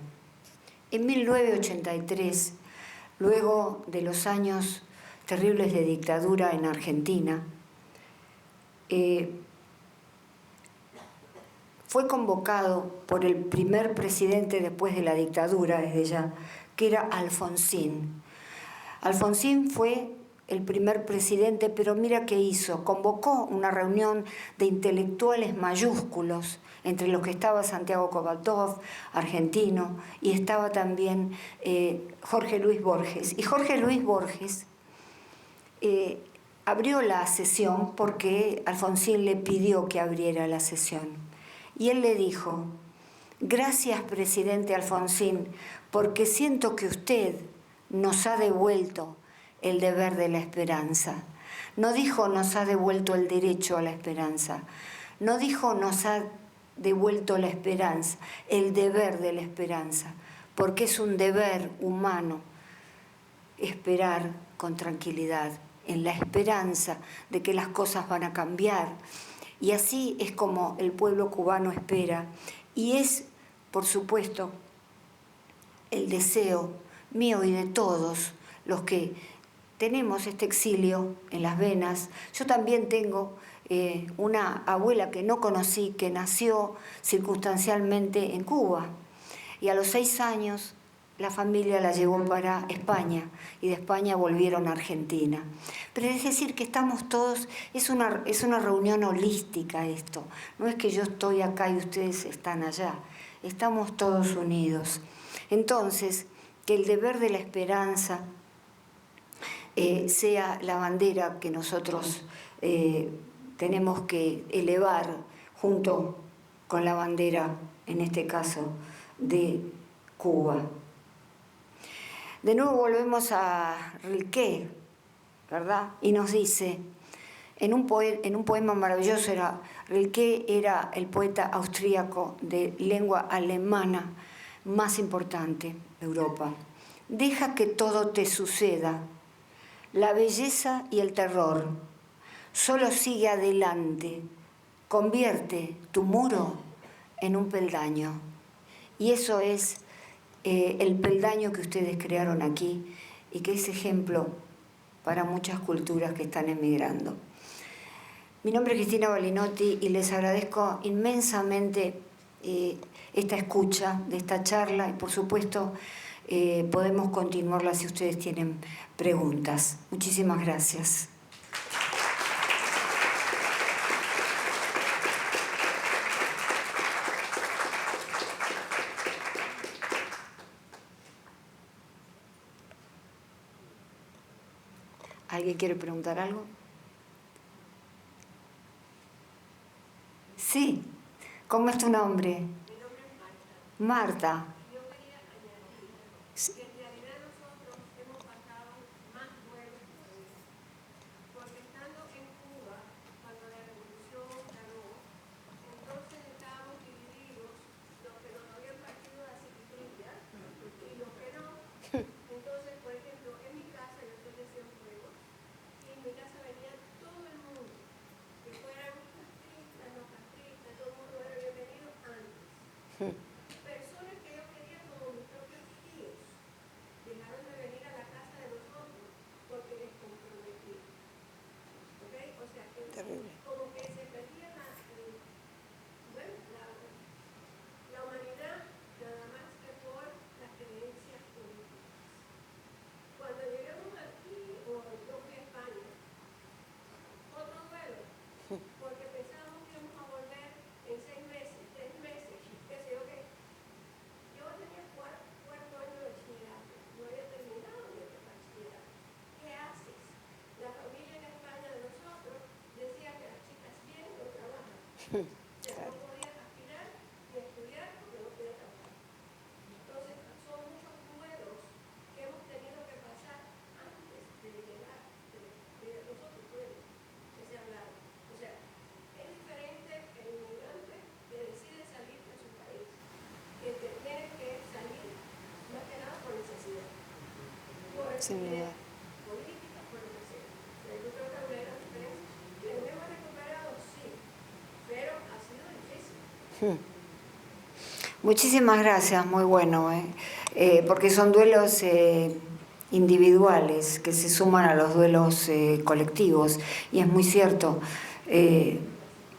en 1983, luego de los años terribles de dictadura en Argentina, fue convocado por el primer presidente después de la dictadura, desde ya, que era Alfonsín. Alfonsín fue el primer presidente, pero mira qué hizo. Convocó una reunión de intelectuales mayúsculos, entre los que estaba Santiago Cobaltov, argentino, y estaba también Jorge Luis Borges. Y Jorge Luis Borges abrió la sesión porque Alfonsín le pidió que abriera la sesión. Y él le dijo: gracias, presidente Alfonsín, porque siento que usted nos ha devuelto el deber de la esperanza. No dijo nos ha devuelto el derecho a la esperanza. No dijo nos ha devuelto la esperanza, el deber de la esperanza, porque es un deber humano esperar con tranquilidad, en la esperanza de que las cosas van a cambiar. Y así es como el pueblo cubano espera. Y es, por supuesto, el deseo mío y de todos los que tenemos este exilio en las venas. Yo también tengo una abuela que no conocí, que nació circunstancialmente en Cuba. Y a los 6 años la familia la llevó para España y de España volvieron a Argentina. Pero es decir que estamos todos, es una reunión holística esto. No es que yo estoy acá y ustedes están allá. Estamos todos unidos. Entonces, que el deber de la esperanza sea la bandera que nosotros tenemos que elevar junto con la bandera, en este caso, de Cuba. De nuevo volvemos a Rilke, ¿verdad? Y nos dice, en un poema maravilloso, Rilke era el poeta austríaco de lengua alemana más importante de Europa. Deja que todo te suceda, la belleza y el terror. Solo sigue adelante, convierte tu muro en un peldaño. Y eso es el peldaño que ustedes crearon aquí y que es ejemplo para muchas culturas que están emigrando. Mi nombre es Cristina Balinotti y les agradezco inmensamente esta escucha de esta charla y por supuesto podemos continuarla si ustedes tienen preguntas. Muchísimas gracias. ¿Alguien quiere preguntar algo? Sí. ¿Cómo es tu nombre? Mi nombre es Marta. Marta. Yo quería añadir que en realidad nosotros hemos pasado más duelos todavía. Porque estando en Cuba, cuando la revolución ganó, entonces estábamos divididos, los que nos habían partido las cicatrices y los que no. Entonces, por ejemplo, en mi casa, yo soy de Cienfuegos, y en mi casa venía todo el mundo, que fueran castristas, no castristas, todo el mundo era Personas que yo quería como mis propios tíos dejaron de venir a la casa de nosotros porque les comprometí. ¿Ok? O sea, que Terrible. como que se perdía la humanidad nada más que por las creencias políticas. Cuando llegamos aquí, o yo fui a España, otro duelo, porque pensábamos que íbamos a volver en 6 meses, 3 meses, qué sé yo qué. Yo tenía cuarto año de bachillerato, no había terminado mi bachillerato. ¿Qué haces? La familia en España de nosotros decía que las chicas bien no trabajan. O sea, no podían aspirar ni estudiar porque no podían trabajar. Entonces, son muchos duelos que hemos tenido que pasar antes de llegar, de nosotros pueblos que se hablaron. O sea, es diferente el inmigrante que decide salir de su país, que tiene que salir más que nada por necesidad, por Sin duda. política, por lo que sea. O sea, yo creo que hay una gran diferencia. Que lo hemos recuperado, sí, pero ha sido difícil. Muchísimas gracias, muy bueno, porque son duelos individuales que se suman a los duelos colectivos, y es muy cierto,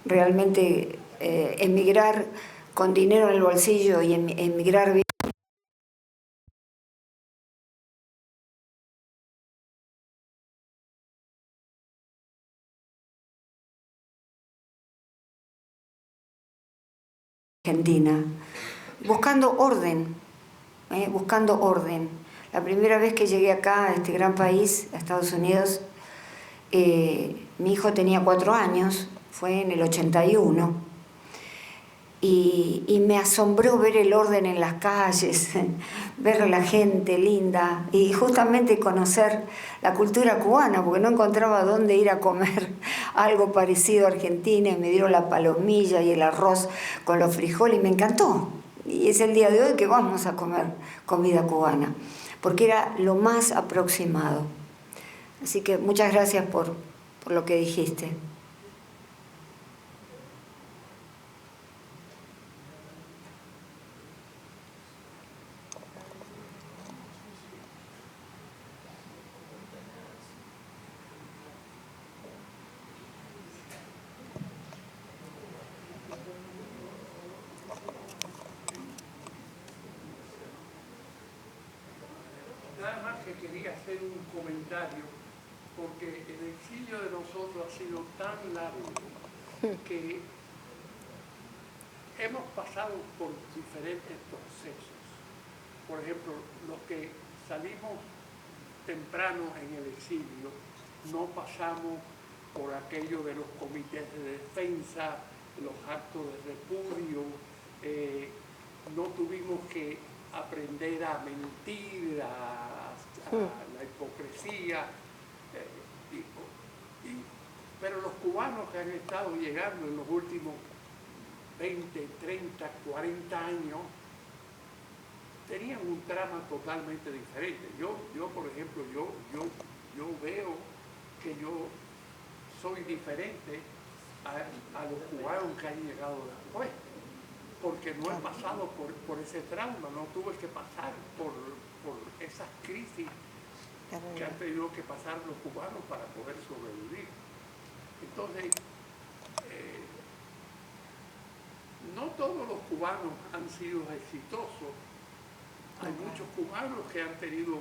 realmente emigrar con dinero en el bolsillo y emigrar bien Argentina, buscando orden, buscando orden. La primera vez que llegué acá, a este gran país, a Estados Unidos, mi hijo tenía 4 años, fue en el 81, y me asombró ver el orden en las calles, ver a la gente linda y justamente conocer la cultura cubana, porque no encontraba dónde ir a comer algo parecido a Argentina, y me dieron la palomilla y el arroz con los frijoles y me encantó. Y es el día de hoy que vamos a comer comida cubana, porque era lo más aproximado. Así que muchas gracias por lo que dijiste. Nada más que quería hacer un comentario, porque el exilio de nosotros ha sido tan largo que hemos pasado por diferentes procesos. Por ejemplo, los que salimos temprano en el exilio, no pasamos por aquello de los comités de defensa, los actos de repudio, no tuvimos que aprender a mentir, a la hipocresía, pero los cubanos que han estado llegando en los últimos 20, 30, 40 años, tenían un trama totalmente diferente. Yo por ejemplo, yo veo que yo soy diferente a los cubanos que han llegado después, porque no he pasado por ese trauma, no tuve que pasar por esas crisis que han tenido que pasar los cubanos para poder sobrevivir. Entonces, no todos los cubanos han sido exitosos. Hay muchos cubanos que han tenido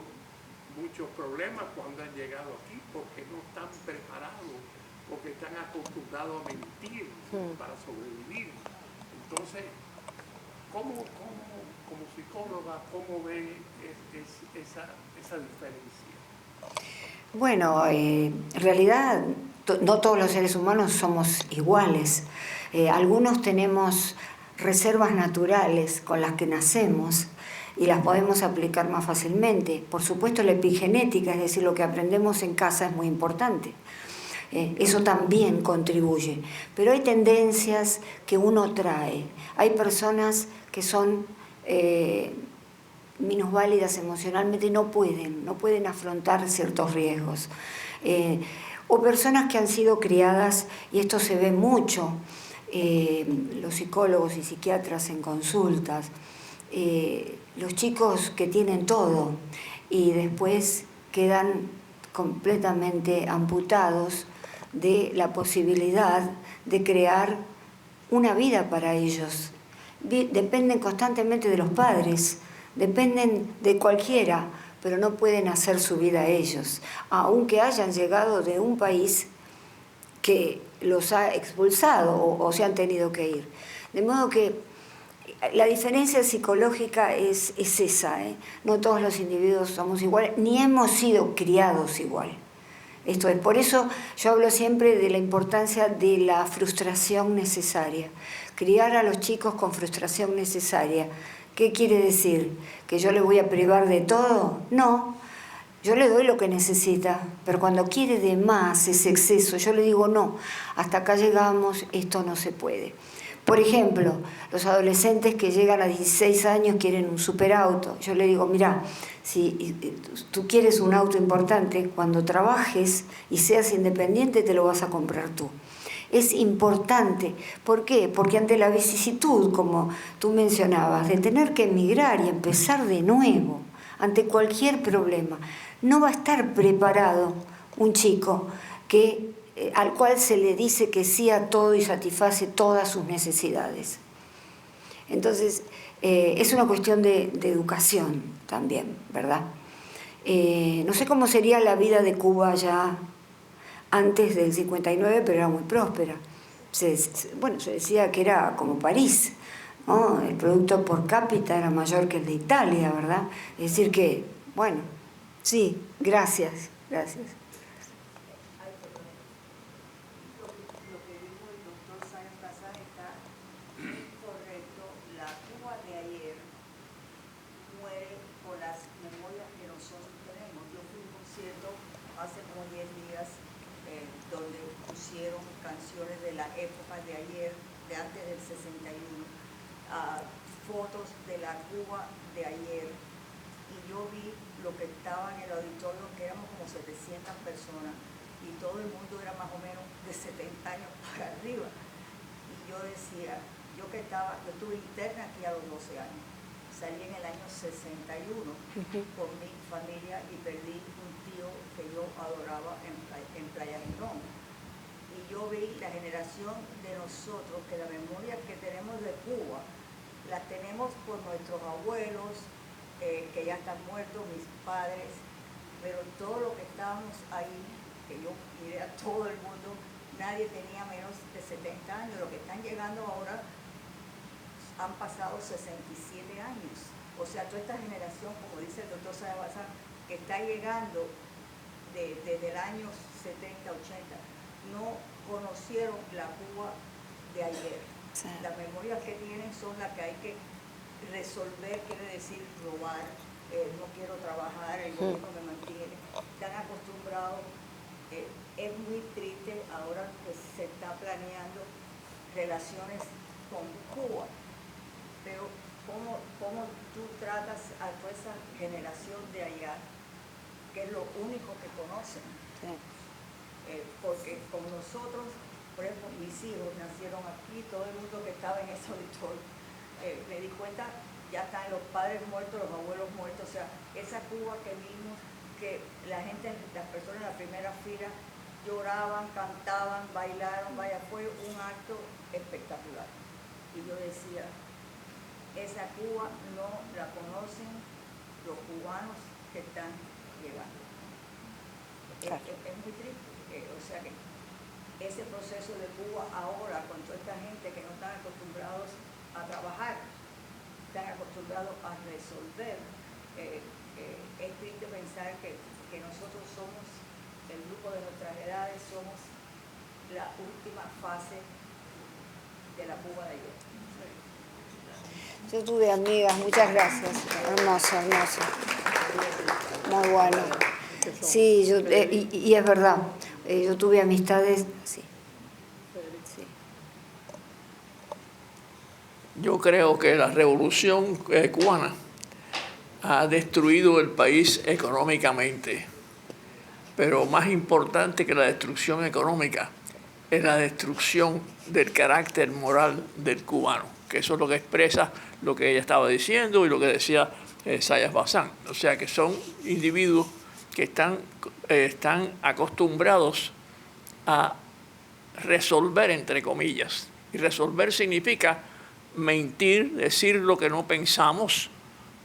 muchos problemas cuando han llegado aquí porque no están preparados, porque están acostumbrados a mentir para sobrevivir. Entonces, como psicóloga, ¿cómo ve esa diferencia? Bueno, en realidad no todos los seres humanos somos iguales. Algunos tenemos reservas naturales con las que nacemos y las podemos aplicar más fácilmente. Por supuesto, la epigenética, es decir, lo que aprendemos en casa, es muy importante. Eso también contribuye. Pero hay tendencias que uno trae. Hay personas que son minusválidas emocionalmente y no pueden afrontar ciertos riesgos. O personas que han sido criadas, y esto se ve mucho, los psicólogos y psiquiatras en consultas, los chicos que tienen todo y después quedan completamente amputados de la posibilidad de crear una vida para ellos. Dependen constantemente de los padres, dependen de cualquiera, pero no pueden hacer su vida ellos, aunque hayan llegado de un país que los ha expulsado o se han tenido que ir. De modo que la diferencia psicológica es esa, ¿eh? No todos los individuos somos iguales, ni hemos sido criados igual. Esto es, por eso yo hablo siempre de la importancia de la frustración necesaria. Criar a los chicos con frustración necesaria. ¿Qué quiere decir? ¿Que yo le voy a privar de todo? No, yo le doy lo que necesita, pero cuando quiere de más, ese exceso, yo le digo no, hasta acá llegamos, esto no se puede. Por ejemplo, los adolescentes que llegan a 16 años quieren un superauto. Yo le digo, mira, si tú quieres un auto importante, cuando trabajes y seas independiente te lo vas a comprar tú. Es importante. ¿Por qué? Porque ante la vicisitud, como tú mencionabas, de tener que emigrar y empezar de nuevo, ante cualquier problema, no va a estar preparado un chico al cual se le dice que sí a todo y satisface todas sus necesidades. Entonces, es una cuestión de educación también, ¿verdad? No sé cómo sería la vida de Cuba ya antes del 59, pero era muy próspera. Se decía que era como París, ¿no? El producto por cápita era mayor que el de Italia, ¿verdad? Es decir que, bueno, sí, gracias. Hace como 10 días, donde pusieron canciones de la época de ayer, de antes del 61, fotos de la Cuba de ayer, y yo vi lo que estaba en el auditorio, que éramos como 700 personas, y todo el mundo era más o menos de 70 años para arriba. Y yo decía, yo estuve interna aquí a los 12 años, salí en el año 61 con mi familia y perdí un tío que yo adoraba en Playa Girón. Y yo vi la generación de nosotros, que la memoria que tenemos de Cuba, la tenemos por nuestros abuelos, que ya están muertos, mis padres, pero todo lo que estábamos ahí, que yo miré a todo el mundo, nadie tenía menos de 70 años. Los que están llegando ahora han pasado 67 años. O sea, toda esta generación, como dice el doctor Salazar, que está llegando desde el año 70, 80, no conocieron la Cuba de ayer. Sí. Las memorias que tienen son las que hay que resolver, quiere decir robar, no quiero trabajar, el gobierno me mantiene. Están acostumbrados, es muy triste ahora que se está planeando relaciones con Cuba. Pero ¿cómo tú tratas a toda esa generación de allá, que es lo único que conocen? Sí. Porque con nosotros, por ejemplo, mis hijos nacieron aquí, todo el mundo que estaba en ese auditorio, me di cuenta, ya están los padres muertos, los abuelos muertos, o sea, esa Cuba que vimos, que la gente, las personas en la primera fila lloraban, cantaban, bailaron, fue un acto espectacular. Y yo decía, esa Cuba no la conocen los cubanos que están llegando. Claro. Es muy triste. O sea que ese proceso de Cuba ahora, con toda esta gente que no están acostumbrados a trabajar, están acostumbrados a resolver, es triste pensar que nosotros somos, el grupo de nuestras edades, somos la última fase de la Cuba de ayer. Yo tuve amigas, muchas gracias, hermoso. Muy bueno. Sí, y es verdad, yo tuve amistades, sí. Yo creo que la revolución cubana ha destruido el país económicamente, pero más importante que la destrucción económica en la destrucción del carácter moral del cubano, que eso es lo que expresa lo que ella estaba diciendo y lo que decía Sayas Bazán. O sea que son individuos que están acostumbrados a resolver, entre comillas. Y resolver significa mentir, decir lo que no pensamos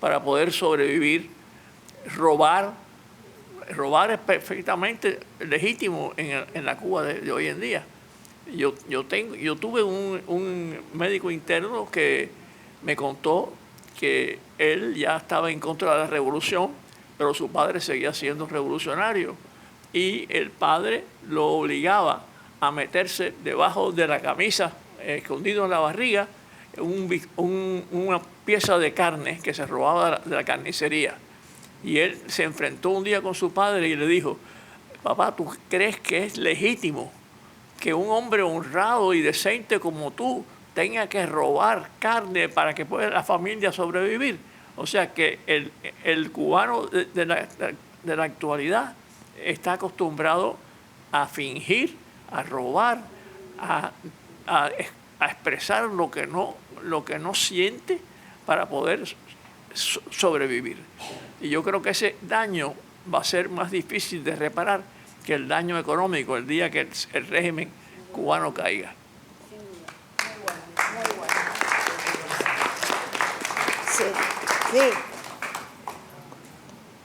para poder sobrevivir, robar. Robar es perfectamente legítimo en la Cuba de hoy en día. Yo tuve un médico interno que me contó que él ya estaba en contra de la revolución, pero su padre seguía siendo revolucionario. Y el padre lo obligaba a meterse debajo de la camisa, escondido en la barriga, una pieza de carne que se robaba de la carnicería. Y él se enfrentó un día con su padre y le dijo: papá, ¿tú crees que es legítimo que un hombre honrado y decente como tú tenga que robar carne para que pueda la familia sobrevivir? O sea que el cubano de la actualidad está acostumbrado a fingir, a robar, a expresar lo que no siente para poder sobrevivir. Y yo creo que ese daño va a ser más difícil de reparar que el daño económico el día que el régimen cubano caiga. Muy bueno. Sí, sí.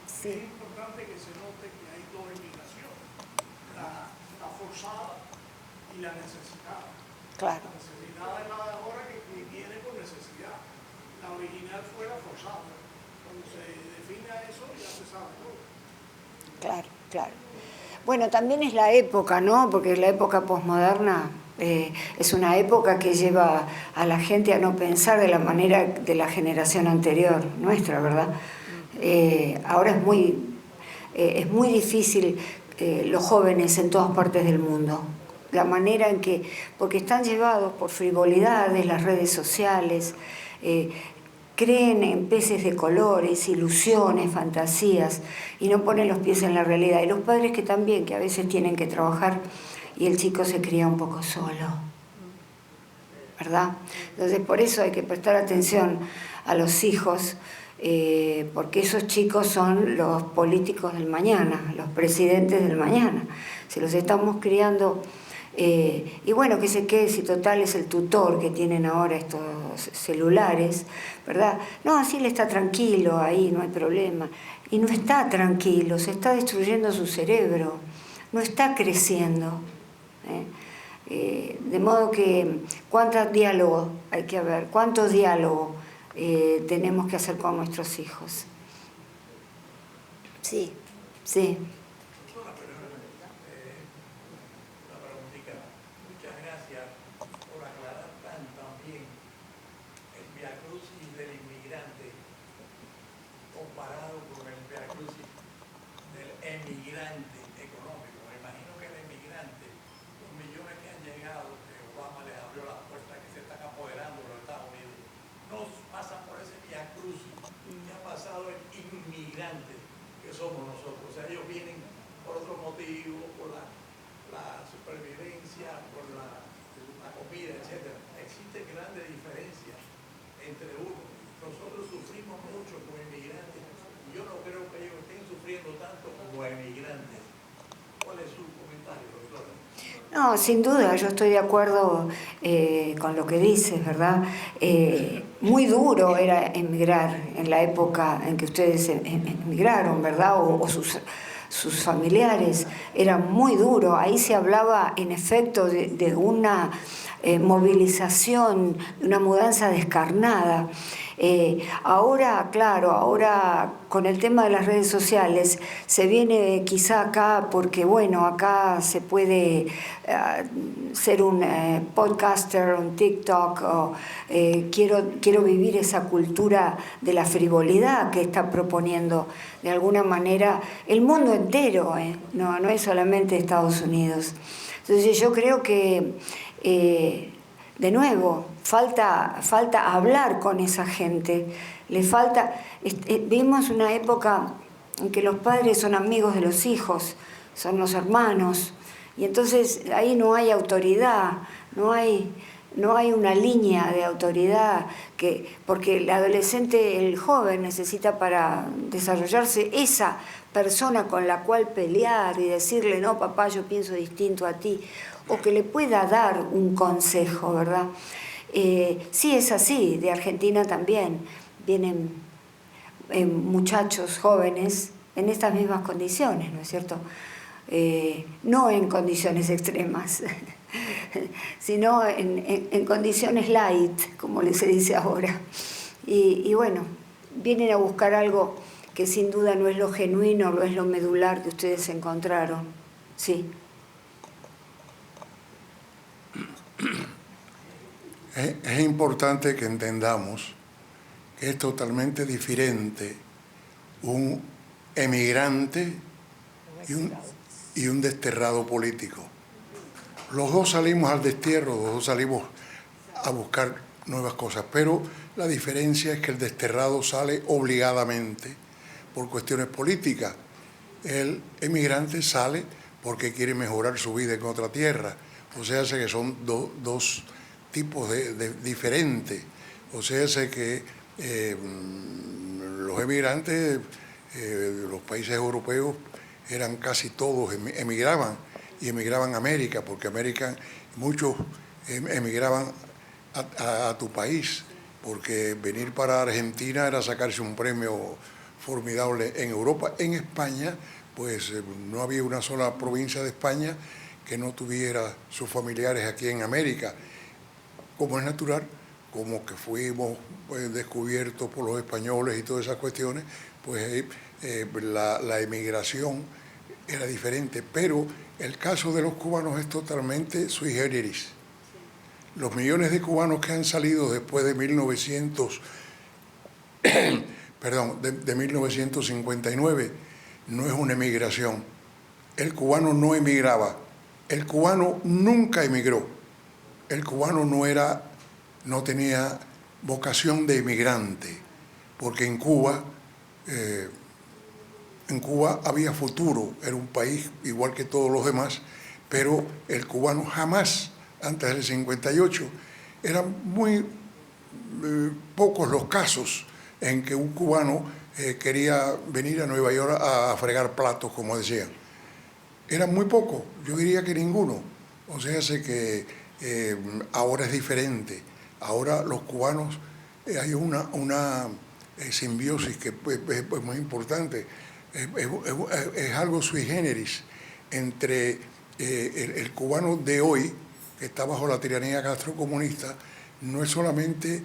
Sí. Es importante que se note que hay dos inmigraciones, la forzada y la necesitada. Claro. La necesitada es la de ahora que viene con necesidad. La original fue la forzada. Cuando se define a eso ya se sabe, ¿no? Claro, claro. Bueno, también es la época, ¿no? Porque la época posmoderna es una época que lleva a la gente a no pensar de la manera de la generación anterior, nuestra, ¿verdad? Ahora es muy difícil los jóvenes en todas partes del mundo. La manera en que, porque están llevados por frivolidades, las redes sociales, creen en peces de colores, ilusiones, fantasías, y no ponen los pies en la realidad. Y los padres que también, que a veces tienen que trabajar y el chico se cría un poco solo, ¿verdad? Entonces por eso hay que prestar atención a los hijos, porque esos chicos son los políticos del mañana, los presidentes del mañana. Si los estamos criando... y bueno, que se quede, si total es el tutor que tienen ahora estos celulares, ¿verdad? No, así él está tranquilo ahí, no hay problema. Y no está tranquilo, se está destruyendo su cerebro, no está creciendo. De modo que, ¿cuántos diálogos hay que haber? ¿Cuántos diálogos tenemos que hacer con nuestros hijos? Sí, sí. Emigrante económico. Me imagino que el emigrante, los millones que han llegado, que Obama les abrió las puertas, que se están apoderando de los Estados Unidos, no pasan por ese vía crucis que ha pasado el inmigrante que somos nosotros. O sea, ellos vienen por otro motivo, por la supervivencia, por la comida, etc. Existe grande diferencia entre uno. Nosotros sufrimos mucho como inmigrantes. Yo no creo que ellos estén sufriendo tanto como emigrantes. ¿Cuál es su comentario, doctora? No, sin duda, yo estoy de acuerdo con lo que dices, ¿verdad? Muy duro era emigrar en la época en que ustedes emigraron, ¿verdad? O sus familiares. Era muy duro. Ahí se hablaba, en efecto, de una movilización, de una mudanza descarnada. Ahora, claro, ahora con el tema de las redes sociales se viene quizá acá porque, bueno, acá se puede ser un podcaster, un TikTok, o quiero vivir esa cultura de la frivolidad que está proponiendo de alguna manera el mundo entero, no es solamente Estados Unidos. Entonces yo creo que de nuevo, falta hablar con esa gente, le falta... Vivimos una época en que los padres son amigos de los hijos, son los hermanos, Y entonces ahí no hay autoridad, no hay una línea de autoridad, porque el adolescente, el joven, necesita para desarrollarse esa persona con la cual pelear y decirle, no, papá, yo pienso distinto a ti, o que le pueda dar un consejo, ¿verdad? Sí, es así, de Argentina también vienen muchachos jóvenes en estas mismas condiciones, ¿no es cierto? No en condiciones extremas, sino en condiciones light, como se dice ahora. Y bueno, vienen a buscar algo que sin duda no es lo genuino, no es lo medular que ustedes encontraron. Sí. Es importante que entendamos que es totalmente diferente un emigrante y un desterrado político. Los dos salimos al destierro, los dos salimos a buscar nuevas cosas, pero la diferencia es que el desterrado sale obligadamente por cuestiones políticas. El emigrante sale porque quiere mejorar su vida en otra tierra. O sea, que son dos tipos diferentes. O sea, que los emigrantes, los países europeos, eran casi todos, emigraban, y emigraban a América, porque muchos emigraban a tu país, porque venir para Argentina era sacarse un premio formidable en Europa. En España, pues no había una sola provincia de España que no tuviera sus familiares aquí en América. Como es natural, como que fuimos descubiertos por los españoles y todas esas cuestiones, pues la emigración era diferente, pero el caso de los cubanos es totalmente sui generis. Los millones de cubanos que han salido después de 1959 no es una emigración. El cubano no emigraba, el cubano nunca emigró, el cubano no tenía vocación de emigrante, porque en Cuba había futuro, era un país igual que todos los demás, pero el cubano jamás, antes del 58, eran muy pocos los casos en que un cubano quería venir a Nueva York a fregar platos, como decían. Eran muy pocos, yo diría que ninguno. O sea, que ahora es diferente. Ahora los cubanos, hay una simbiosis que es muy importante. Es algo sui generis entre el cubano de hoy, que está bajo la tiranía castrocomunista, no es solamente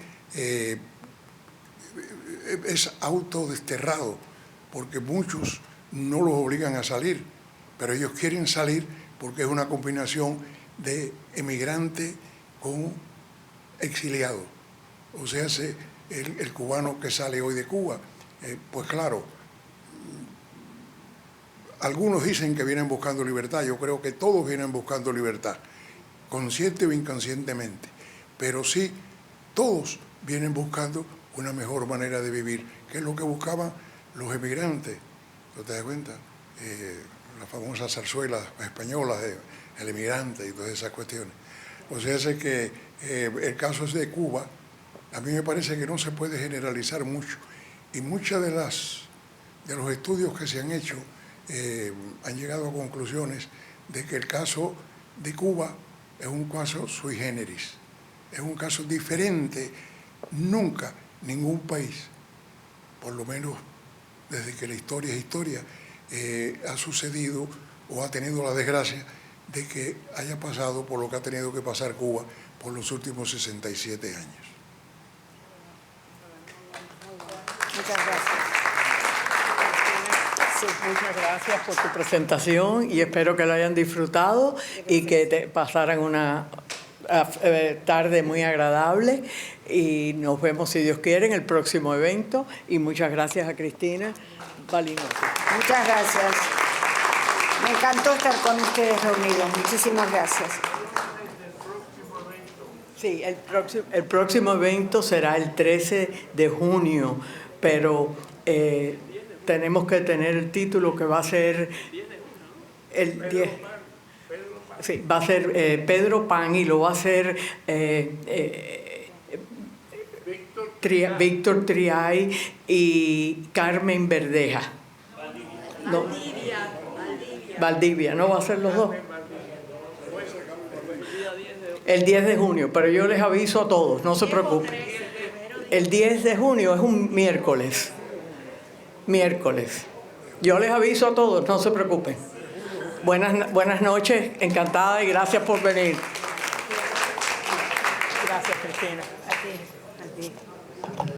es autodesterrado, porque muchos no los obligan a salir, pero ellos quieren salir porque es una combinación de emigrante con exiliado. O sea, el cubano que sale hoy de Cuba, pues claro, algunos dicen que vienen buscando libertad. Yo creo que todos vienen buscando libertad, consciente o inconscientemente, pero sí, todos vienen buscando una mejor manera de vivir, que es lo que buscaban los emigrantes. ¿No te das cuenta? Las famosas zarzuelas españolas, el emigrante y todas esas cuestiones. O sea, que el caso es de Cuba. A mí me parece que no se puede generalizar mucho, y muchas de los estudios que se han hecho han llegado a conclusiones de que el caso de Cuba es un caso sui generis, es un caso diferente. Nunca ningún país, por lo menos desde que la historia es historia, ha sucedido o ha tenido la desgracia de que haya pasado por lo que ha tenido que pasar Cuba por los últimos 67 años. Muchas gracias. Sí, muchas gracias por tu presentación y espero que lo hayan disfrutado y que pasaran una tarde muy agradable, y nos vemos, si Dios quiere, en el próximo evento. Y muchas gracias a Cristina Balinotti. Muchas gracias. Me encantó estar con ustedes reunidos. Muchísimas gracias. Sí, el próximo evento será el 13 de junio, pero tenemos que tener el título, que va a ser el 10. Sí, va a ser Pedro Pan y lo va a hacer Víctor Triay y Carmen Verdeja. No, Valdivia, ¿no va a ser los dos? El 10 de junio, pero yo les aviso a todos, no se preocupen. El 10 de junio es un miércoles. Yo les aviso a todos, no se preocupen. Buenas noches, encantada y gracias por venir. Gracias, Cristina. A ti.